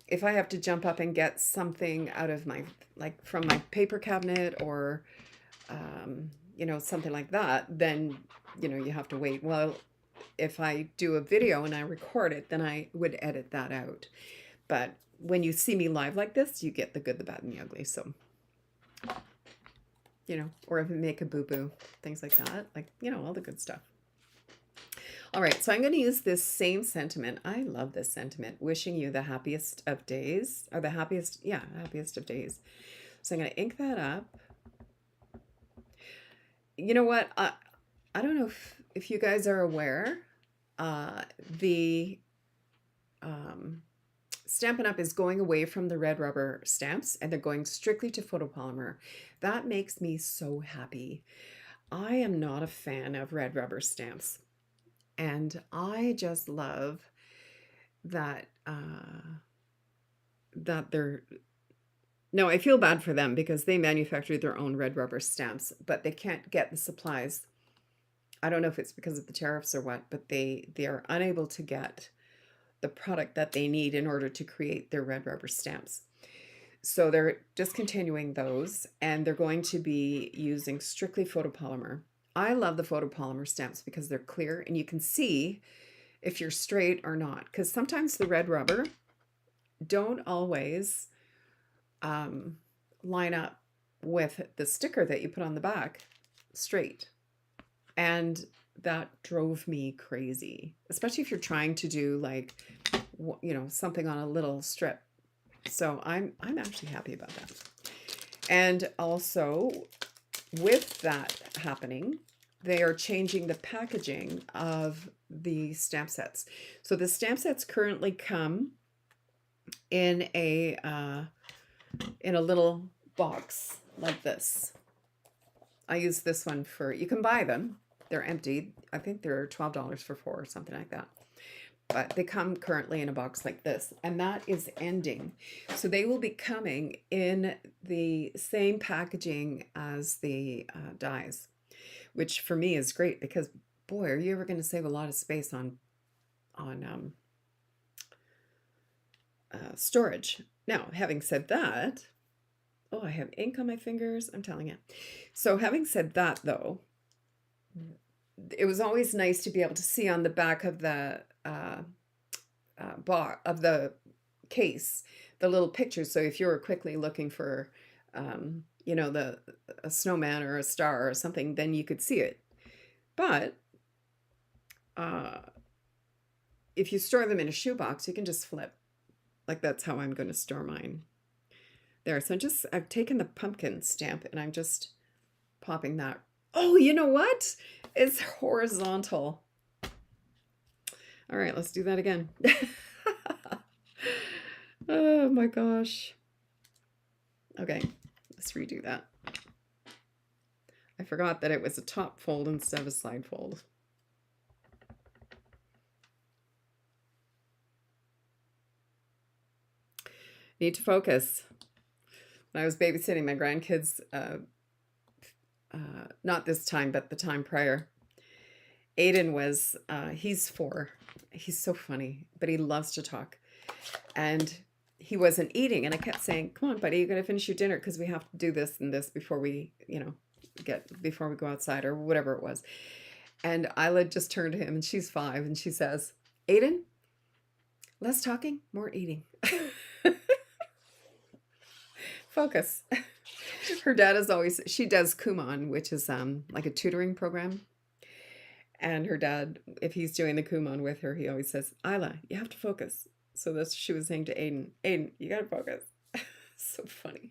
If I have to jump up and get something out of my, like from my paper cabinet or, you know, something like that, then, you know, you have to wait. Well, if I do a video and I record it, then I would edit that out. But when you see me live like this, you get the good, the bad, and the ugly. So, you know, or if I make a boo-boo, things like that, like, you know, all the good stuff. All right, so I'm going to use this same sentiment. I love this sentiment. Wishing you the happiest of days, or the happiest, yeah, happiest of days. So I'm going to ink that up. You know what? I don't know if you guys are aware, the Stampin' Up! Is going away from the red rubber stamps and they're going strictly to photopolymer. That makes me so happy. I am not a fan of red rubber stamps. And I just love that, that they're, no, I feel bad for them because they manufacture their own red rubber stamps, but they can't get the supplies. I don't know if it's because of the tariffs or what, but they are unable to get the product that they need in order to create their red rubber stamps. So they're discontinuing those and they're going to be using strictly photopolymer. I love the photopolymer stamps because they're clear and you can see if you're straight or not. Because sometimes the red rubber don't always line up with the sticker that you put on the back straight. And that drove me crazy, especially if you're trying to do like, you know, something on a little strip. So I'm actually happy about that. And also with that happening, they are changing the packaging of the stamp sets. So the stamp sets currently come in a little box like this. I use this one for, you can buy them. They're empty. I think they're $12 for 4 or something like that. But they come currently in a box like this, and that is ending. So they will be coming in the same packaging as the dies, which for me is great because, boy, are you ever going to save a lot of space on storage. Now, having said that, oh, I have ink on my fingers, I'm telling you. So having said that, though, it was always nice to be able to see on the back of the bar of the case the little pictures. So if you were quickly looking for, you know, a snowman or a star or something, then you could see it. But if you store them in a shoebox, you can just flip. Like that's how I'm going to store mine. There, so I've taken the pumpkin stamp and I'm just popping that. Oh, you know what? It's horizontal. All right, let's do that again. Oh my gosh. Okay, let's redo that. I forgot that it was a top fold instead of a side fold. Need to focus. When I was babysitting my grandkids, not this time, but the time prior, Aiden was, he's 4. He's so funny, but he loves to talk. And he wasn't eating. And I kept saying, come on, buddy, you got to finish your dinner because we have to do this and this before we, you know, before we go outside or whatever it was. And Isla just turned to him and she's 5 and she says, Aiden, less talking, more eating. Focus. Her dad is always, she does Kumon, which is like a tutoring program. And her dad, if he's doing the Kumon with her, he always says, Isla, you have to focus. So that's what she was saying to Aiden. Aiden, you got to focus. So funny.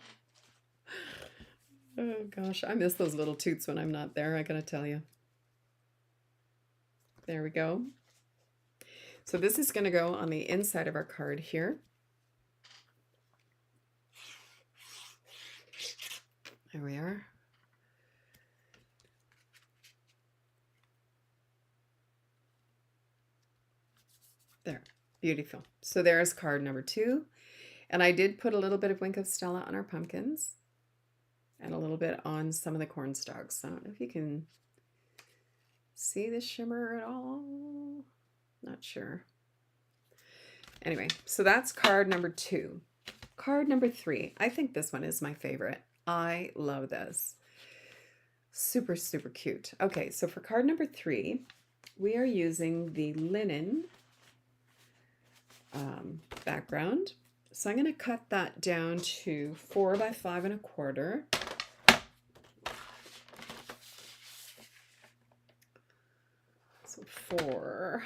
Oh gosh, I miss those little toots when I'm not there, I gotta tell you. There we go. So this is going to go on the inside of our card here. There we are. There, beautiful. So there's card number 2. And I did put a little bit of Wink of Stella on our pumpkins and a little bit on some of the corn stalks. I don't know if you can see the shimmer at all. Not sure. Anyway, so that's card number 2. Card number 3. I think this one is my favorite. I love this. Super, super cute. Okay, so for card number 3, we are using the linen background. So I'm going to cut that down to 4 by 5 1/4. So 4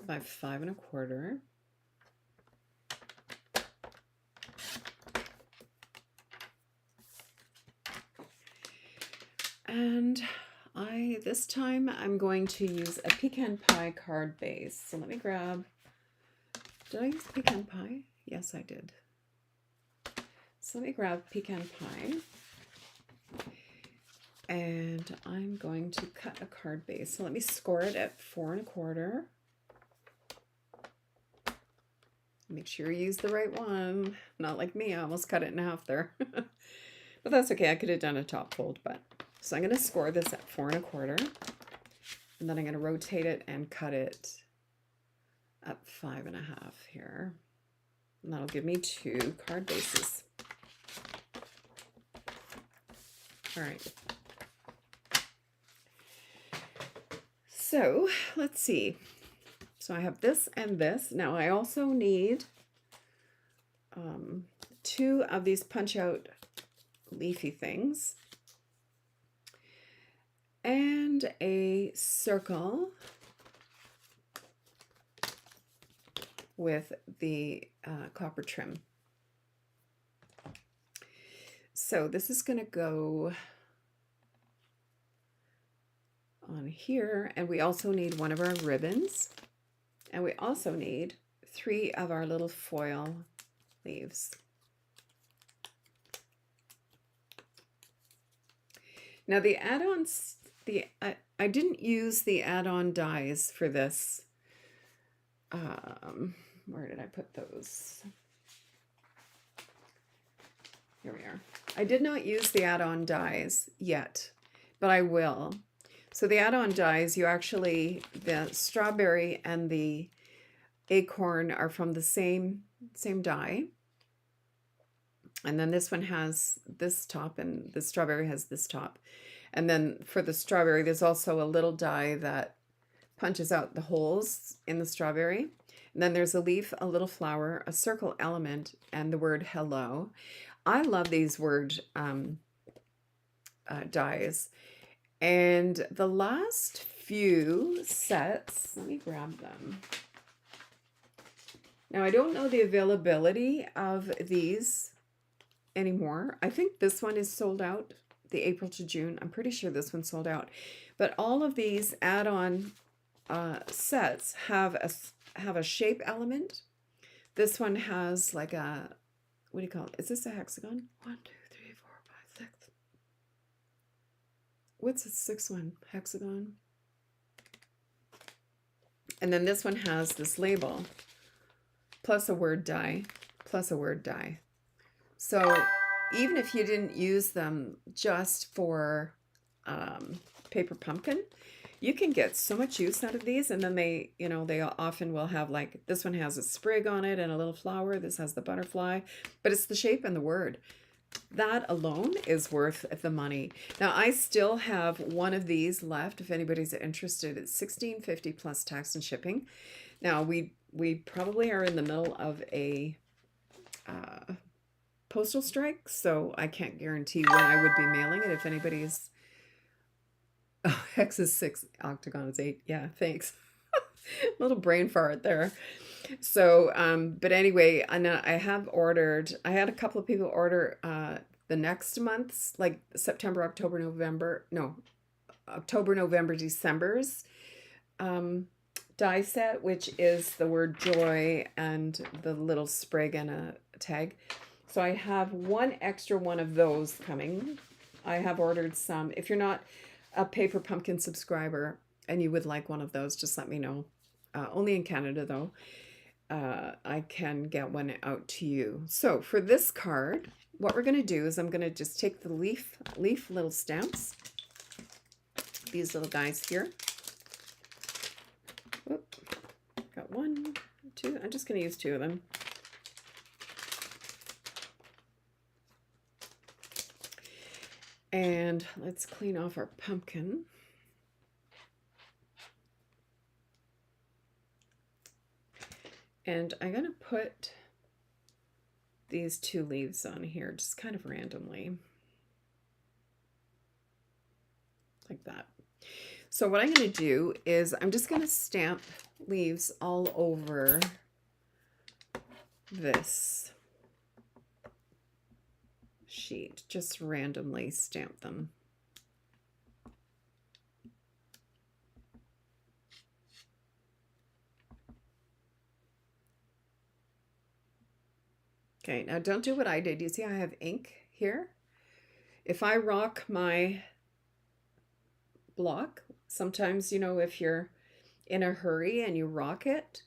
by 5 1/4. And this time I'm going to use a pecan pie card base. So let me grab, did I use pecan pie? Yes, I did. So let me grab pecan pie. And I'm going to cut a card base. So let me score it at 4 1/4. Make sure you use the right one. Not like me, I almost cut it in half there. But that's okay, I could have done a top fold, but. So I'm going to score this at 4 1/4. And then I'm going to rotate it and cut it at 5 1/2 here. And that'll give me 2 card bases. All right. So let's see. So I have this and this. Now I also need 2 of these punch out leafy things and a circle with the copper trim. So this is going to go on here, and we also need one of our ribbons, and we also need 3 of our little foil leaves. Now the add-ons, I didn't use the add-on dies for this. Where did I put those? Here we are. I did not use the add-on dies yet, but I will. So the add-on dies, you actually, the strawberry and the acorn are from the same die. And then this one has this top and the strawberry has this top. And then for the strawberry, there's also a little die that punches out the holes in the strawberry. And then there's a leaf, a little flower, a circle element, and the word hello. I love these word dies. And the last few sets, let me grab them. Now, I don't know the availability of these anymore. I think this one is sold out, the April to June. I'm pretty sure this one's sold out. But all of these add-on sets have a shape element. This one has like a, what do you call it? Is this a hexagon? 1, 2, 3, 4, 5, 6. What's the 6th one? Hexagon. And then this one has this label, plus a word die, plus a word die. So even if you didn't use them just for paper pumpkin, you can get so much use out of these. And then they, you know, they often will have, like, this one has a sprig on it and a little flower. This has the butterfly, but it's the shape and the word. That alone is worth the money. Now, I still have one of these left if anybody's interested. It's $16.50 plus tax and shipping. Now, we probably are in the middle of a postal strike, so I can't guarantee when I would be mailing it. If anybody's... Oh, hex is 6, octagon is 8. Yeah, thanks. Little brain fart there. So, but anyway, and I have ordered, I had a couple of people order the next month's, like September, October, November, no, October, November, December's die set, which is the word joy and the little sprig and a tag. So I have one extra one of those coming. I have ordered some. If you're not a Paper Pumpkin subscriber and you would like one of those, just let me know. Only in Canada though. I can get one out to you. So for this card, what we're going to do is I'm going to just take the leaf little stamps, these little guys here. Whoop. Got 1, 2. I'm just going to use 2 of them. And let's clean off our pumpkin. And I'm going to put these 2 leaves on here just kind of randomly. Like that. So what I'm going to do is I'm just going to stamp leaves all over this sheet. Just randomly stamp them. Okay, now don't do what I did. You see I have ink here? If I rock my block, sometimes, you know, if you're in a hurry and you rock it,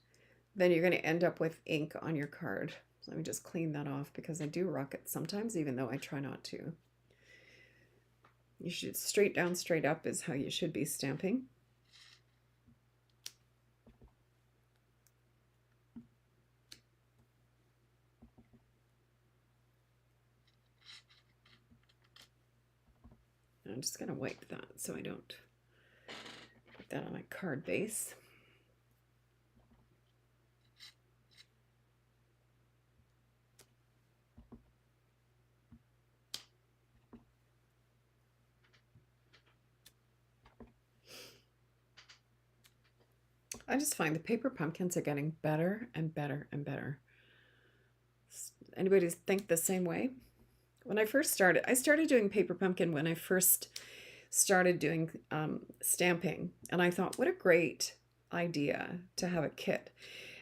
then you're going to end up with ink on your card. So let me just clean that off because I do rock it sometimes, even though I try not to. You should, straight down, straight up is how you should be stamping. I'm just going to wipe that so I don't put that on my card base. I just find the paper pumpkins are getting better and better and better. Anybody think the same way? When I started doing paper pumpkin when I first started doing stamping, and I thought, what a great idea to have a kit.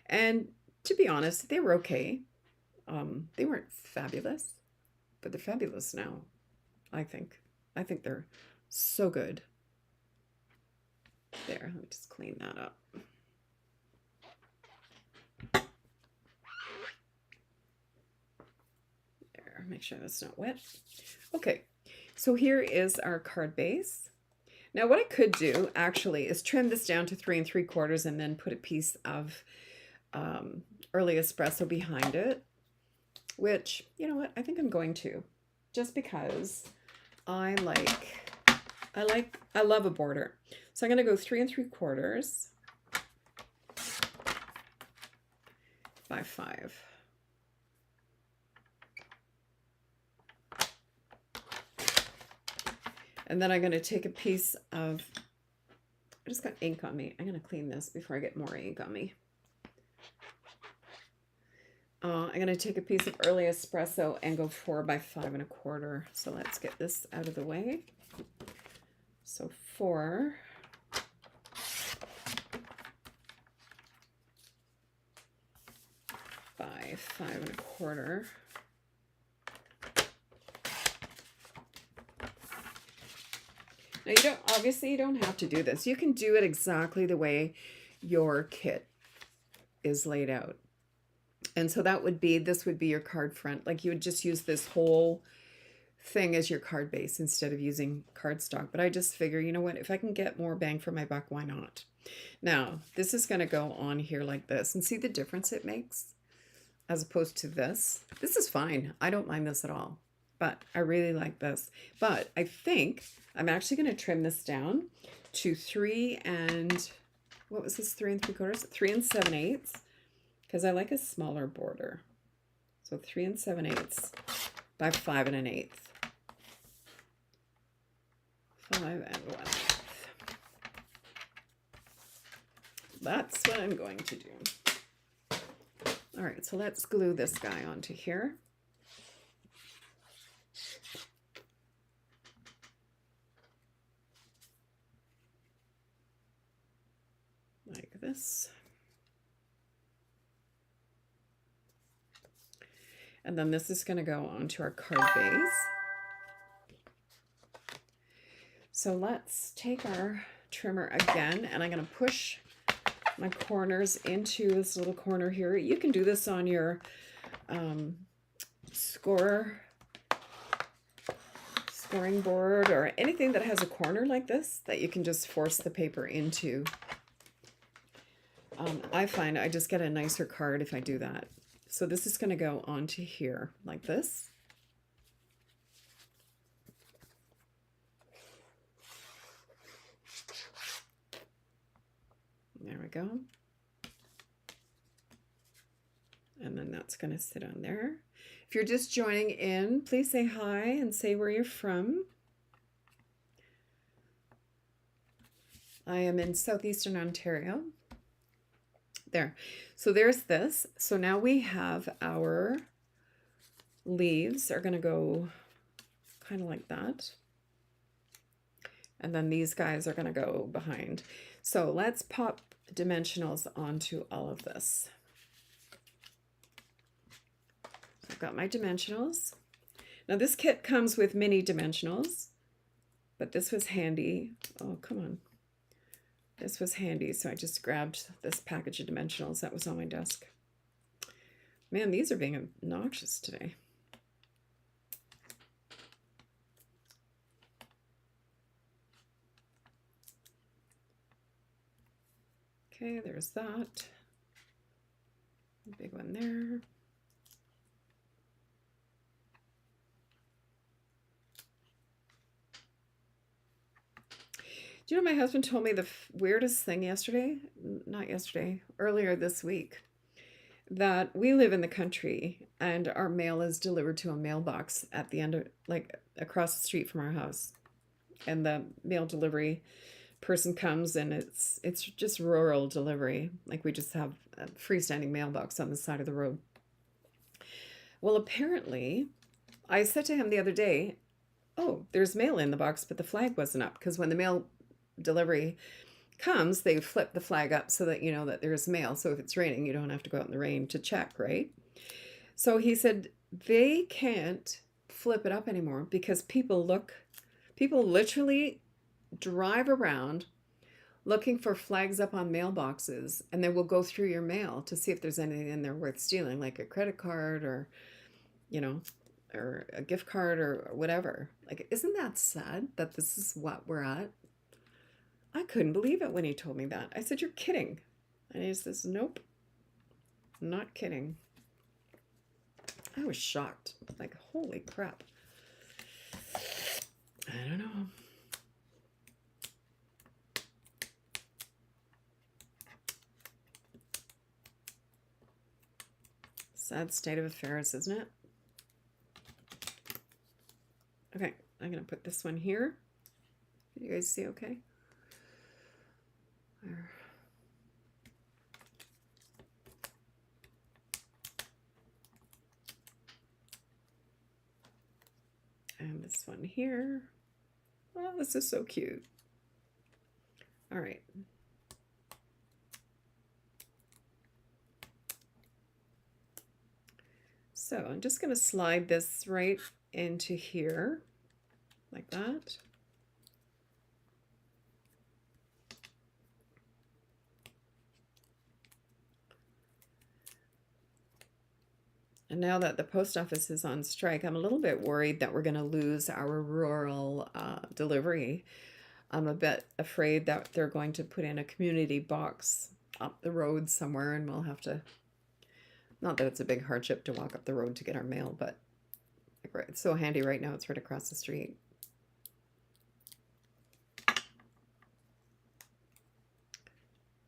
And to be honest, they were okay. They weren't fabulous, but they're fabulous now, I think. I think they're so good. There, let me just clean that up. There, make sure that's not wet. Okay, so here is our card base. Now what I could do actually is trim this down to 3 3/4 and then put a piece of early espresso behind it, which, you know what, I think I'm going to, just because I love a border. So I'm going to go 3 3/4 by 5. And then I'm going to take a piece of, I just got ink on me. I'm going to clean this before I get more ink on me. I'm going to take a piece of early espresso and go 4 by 5 1/4. So let's get this out of the way. So 4 by 5 1/4. Now obviously you don't have to do this. You can do it exactly the way your kit is laid out. And so that would be, this would be your card front. Like you would just use this whole thing as your card base instead of using cardstock. But I just figure, you know what, if I can get more bang for my buck, why not? Now, this is going to go on here like this. And see the difference it makes as opposed to this? This is fine. I don't mind this at all. But I really like this. But I think I'm actually going to trim this down to 3 and, what was this, 3 3/4? 3 7/8, because I like a smaller border. So 3 7/8 by 5 1/8. 5 1/8. That's what I'm going to do. All right, so let's glue this guy onto here. Like this. And then this is going to go onto our card base. So let's take our trimmer again, and I'm going to push my corners into this little corner here. You can do this on your scoring board or anything that has a corner like this that you can just force the paper into. I find I just get a nicer card if I do that. So this is going to go onto here like this. There we go. And then that's going to sit on there. If you're just joining in, please say hi and say where you're from. I am in southeastern Ontario. There. So there's this. So now we have our leaves are going to go kind of like that. And then these guys are going to go behind. So let's pop dimensionals onto all of this. So I've got my dimensionals. Now this kit comes with mini dimensionals, but this was handy. Oh, come on. This was handy, so I just grabbed this package of dimensionals that was on my desk. Man, these are being obnoxious today. Okay, there's that. Big one there. Do you know, my husband told me the weirdest thing yesterday, not yesterday, earlier this week, that we live in the country and our mail is delivered to a mailbox at the end of, like, across the street from our house. And the mail delivery person comes and it's just rural delivery. Like we just have a freestanding mailbox on the side of the road. Well, apparently I said to him the other day, oh, there's mail in the box, but the flag wasn't up, because when the mail delivery comes, they flip the flag up so that you know that there's mail. So if it's raining, you don't have to go out in the rain to check, right? So he said they can't flip it up anymore because people literally drive around looking for flags up on mailboxes, and they will go through your mail to see if there's anything in there worth stealing, like a credit card or, you know, or a gift card or whatever. Like, isn't that sad that this is what we're at? I couldn't believe it when he told me that. I said, you're kidding. And he says, nope, not kidding. I was shocked. Like, holy crap. I don't know. Sad state of affairs, isn't it? Okay, I'm going to put this one here. Can you guys see okay? There. And this one here. Oh, this is so cute. All right. So I'm just going to slide this right into here, like that. And now that the post office is on strike, I'm a little bit worried that we're going to lose our rural delivery. I'm a bit afraid that they're going to put in a community box up the road somewhere, and we'll have to, not that it's a big hardship to walk up the road to get our mail, but it's so handy right now. It's right across the street.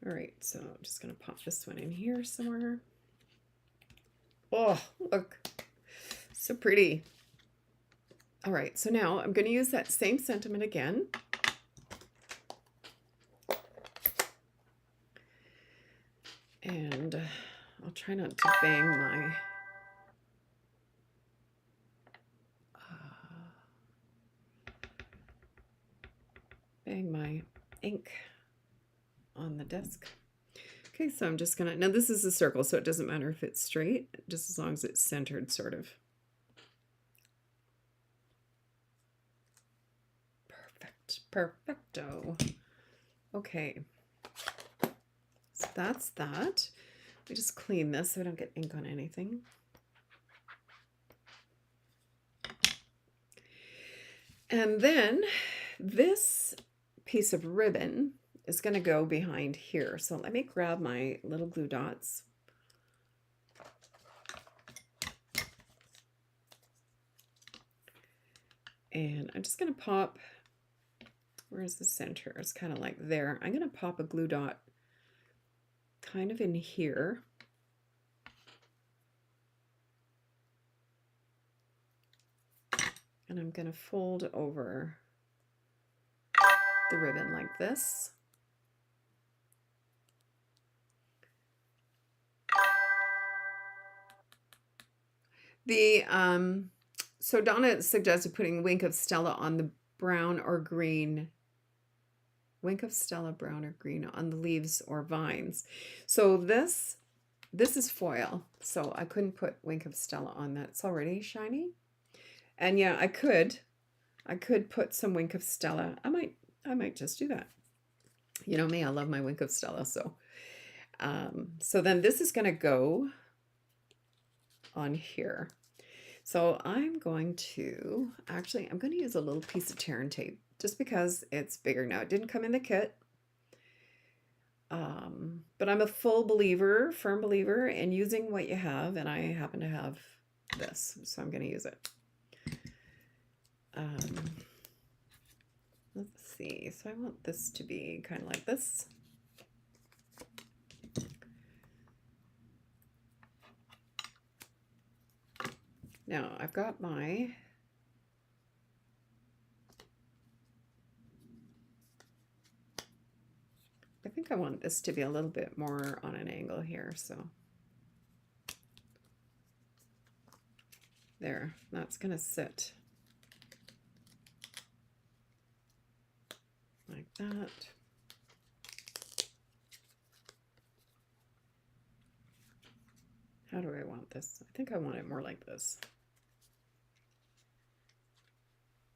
All right, so I'm just going to pop this one in here somewhere. Oh, look, so pretty. All right, so now I'm going to use that same sentiment again. And I'll try not to bang my ink on the desk. Okay, so I'm just gonna, now this is a circle, so it doesn't matter if it's straight, just as long as it's centered, sort of. Perfect, perfecto. Okay, so that's that. Let me just clean this so I don't get ink on anything. And then this piece of ribbon is going to go behind here. So let me grab my little glue dots. And I'm just going to pop, where's the center? It's kind of like there. I'm going to pop a glue dot kind of in here. And I'm going to fold over the ribbon like this. So Donna suggested putting Wink of Stella on the brown or green, Wink of Stella brown or green on the leaves or vines. So this is foil, so I couldn't put Wink of Stella on that. It's already shiny. And yeah, I could put some Wink of Stella. I might just do that. You know me, I love my Wink of Stella. So so then this is going to go on here. So I'm going to use a little piece of tear and tape just because it's bigger now. It didn't come in the kit. But I'm a firm believer in using what you have, and I happen to have this, so I'm going to use it. Let's see. So I want this to be kind of like this. Now I've got my I think I want this to be a little bit more on an angle here, so There, that's gonna sit like that. How do I want this? I think I want it more like this.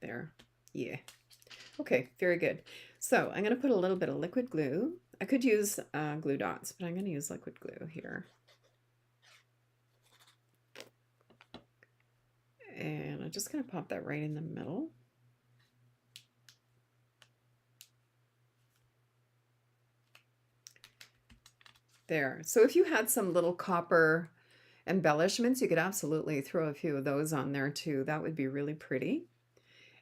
There. Yeah. Okay, very good. So I'm going to put a little bit of liquid glue. I could use glue dots, but I'm going to use liquid glue here. And I'm just going to pop that right in the middle. There. So if you had some little copper embellishments, you could absolutely throw a few of those on there too. That would be really pretty.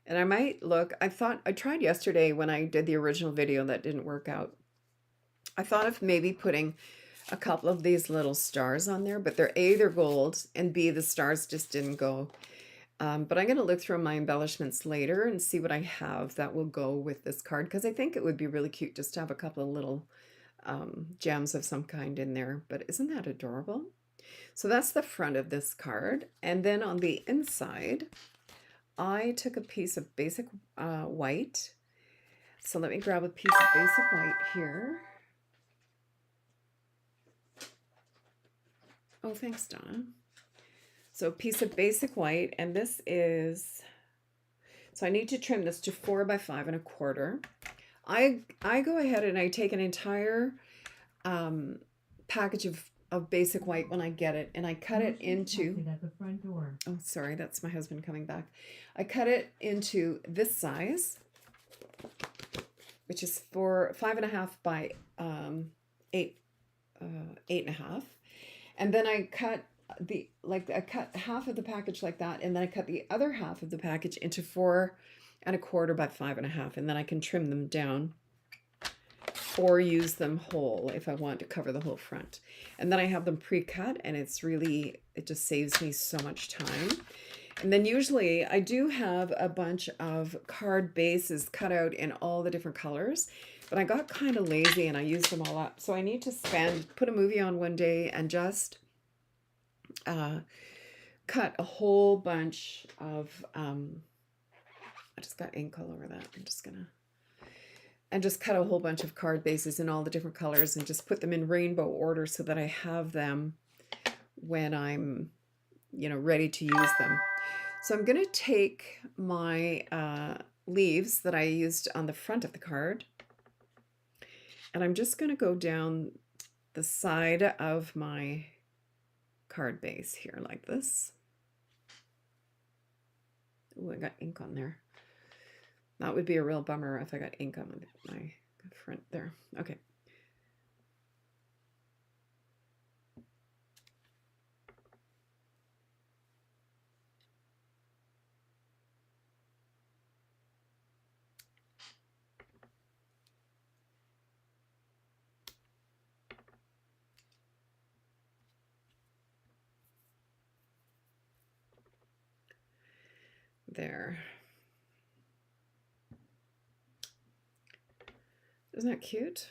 And I might look, I tried yesterday when I did the original video that didn't work out. I thought of maybe putting a couple of these little stars on there, but they're A, they're gold, and B, the stars just didn't go. But I'm going to look through my embellishments later and see what I have that will go with this card, because I think it would be really cute just to have a couple of little gems of some kind in there. But isn't that adorable? So that's the front of this card. And then on the inside, I took a piece of basic white. So let me grab a piece of basic white here. Oh, thanks, Donna. So a piece of basic white, and this is, so I need to trim this to 4 by 5 1/4. I go ahead and I take an entire package of basic white when I get it, and I cut it into, at the front door. Oh, sorry, that's my husband coming back. I cut it into this size, which is for 5 1/2 by 8 1/2, and then I cut I cut half of the package like that, and then I cut the other half of the package into 4 1/4 by 5 1/2, and then I can trim them down or use them whole if I want to cover the whole front. And then I have them pre-cut, and it just saves me so much time. And then usually I do have a bunch of card bases cut out in all the different colors, but I got kind of lazy and I used them all up. So I need to put a movie on one day and just cut a whole bunch of, I just got ink all over that. I'm just gonna, and just cut a whole bunch of card bases in all the different colors and just put them in rainbow order so that I have them when I'm, ready to use them. So I'm going to take my leaves that I used on the front of the card, and I'm just going to go down the side of my card base here like this. Oh, I got ink on there. That would be a real bummer if I got ink on my front there. Okay. There. Isn't that cute?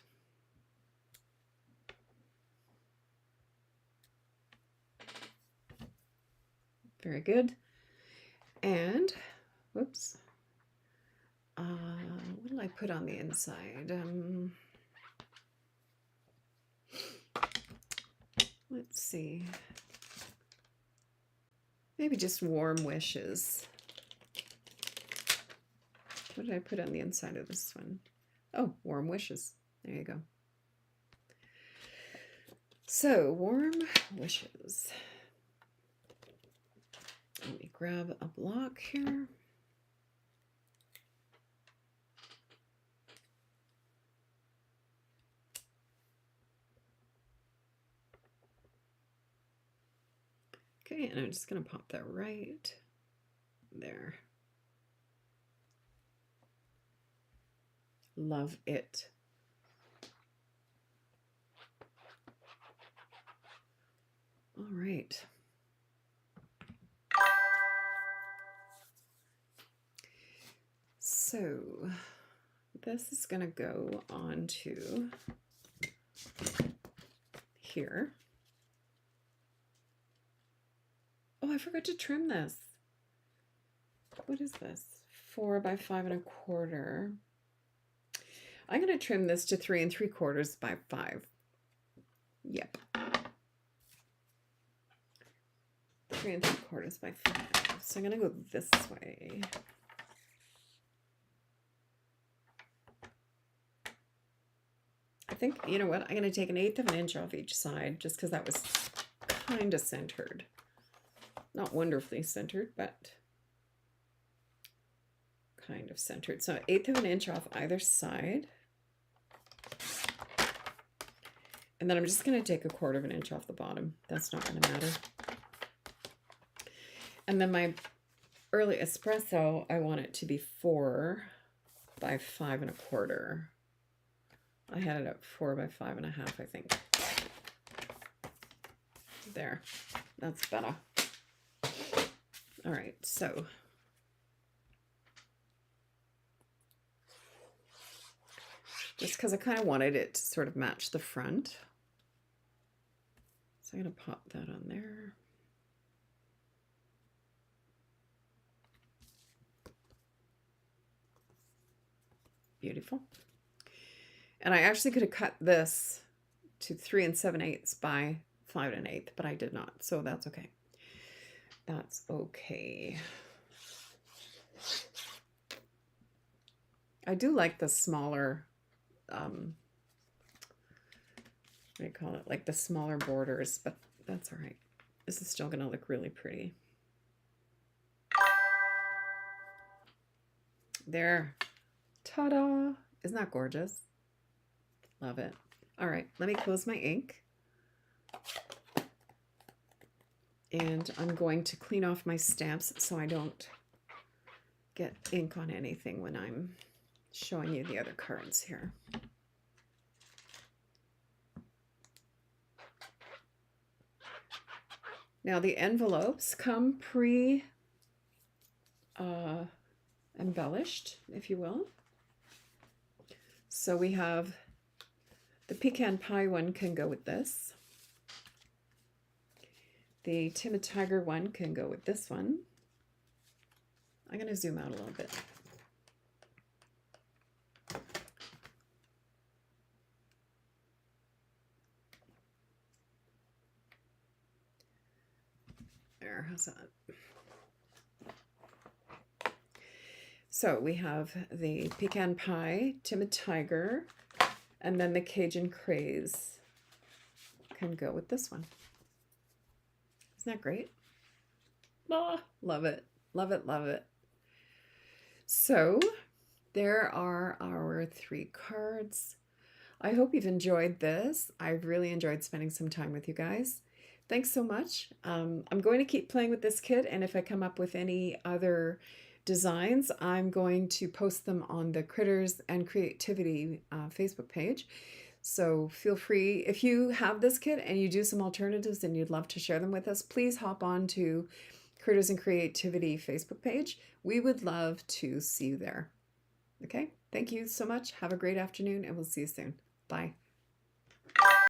Very good. And, whoops. What did I put on the inside? Let's see. Maybe just warm wishes. What did I put on the inside of this one? Oh, warm wishes. There you go. So, warm wishes. Let me grab a block here. Okay, and I'm just going to pop that right there. Love it. All right. So this is going to go on to here. Oh, I forgot to trim this. What is this? 4 by 5 1/4. I'm going to trim this to 3 3/4 by 5. Yep. 3 3/4 by 5. So I'm going to go this way. I think, you know what, I'm going to take 1/8 of an inch off each side just because that was kind of centered. Not wonderfully centered, but kind of centered. So 1/8 of an inch off either side. And then I'm just going to take 1/4 of an inch off the bottom. That's not going to matter. And then my early espresso, I want it to be 4 by 5 1/4. I had it at 4 by 5 1/2, I think. There, that's better. All right, so just because I kind of wanted it to sort of match the front. So I'm going to pop that on there. Beautiful. And I actually could have cut this to 3 7/8 by 5 1/8, but I did not, so that's okay. That's okay. I do like the smaller, what do you call it? Like the smaller borders, but that's all right. This is still gonna look really pretty. There. Ta-da! Isn't that gorgeous? Love it. All right, let me close my ink. And I'm going to clean off my stamps so I don't get ink on anything when I'm showing you the other cards here. Now the envelopes come embellished, if you will. So we have the pecan pie one can go with this. The timid tiger one can go with this one. I'm going to zoom out a little bit. There, how's that? So we have the pecan pie, timid tiger, and then the Cajun craze can go with this one. Isn't that great? Ah, love it. Love it, love it. So there are our 3 cards. I hope you've enjoyed this. I've really enjoyed spending some time with you guys. Thanks so much. I'm going to keep playing with this kit, and if I come up with any other designs, I'm going to post them on the Critters'n Creativity Facebook page. So feel free, if you have this kit and you do some alternatives and you'd love to share them with us, please hop on to Critters'n Creativity Facebook page. We would love to see you there. Okay, thank you so much. Have a great afternoon, and we'll see you soon. Bye.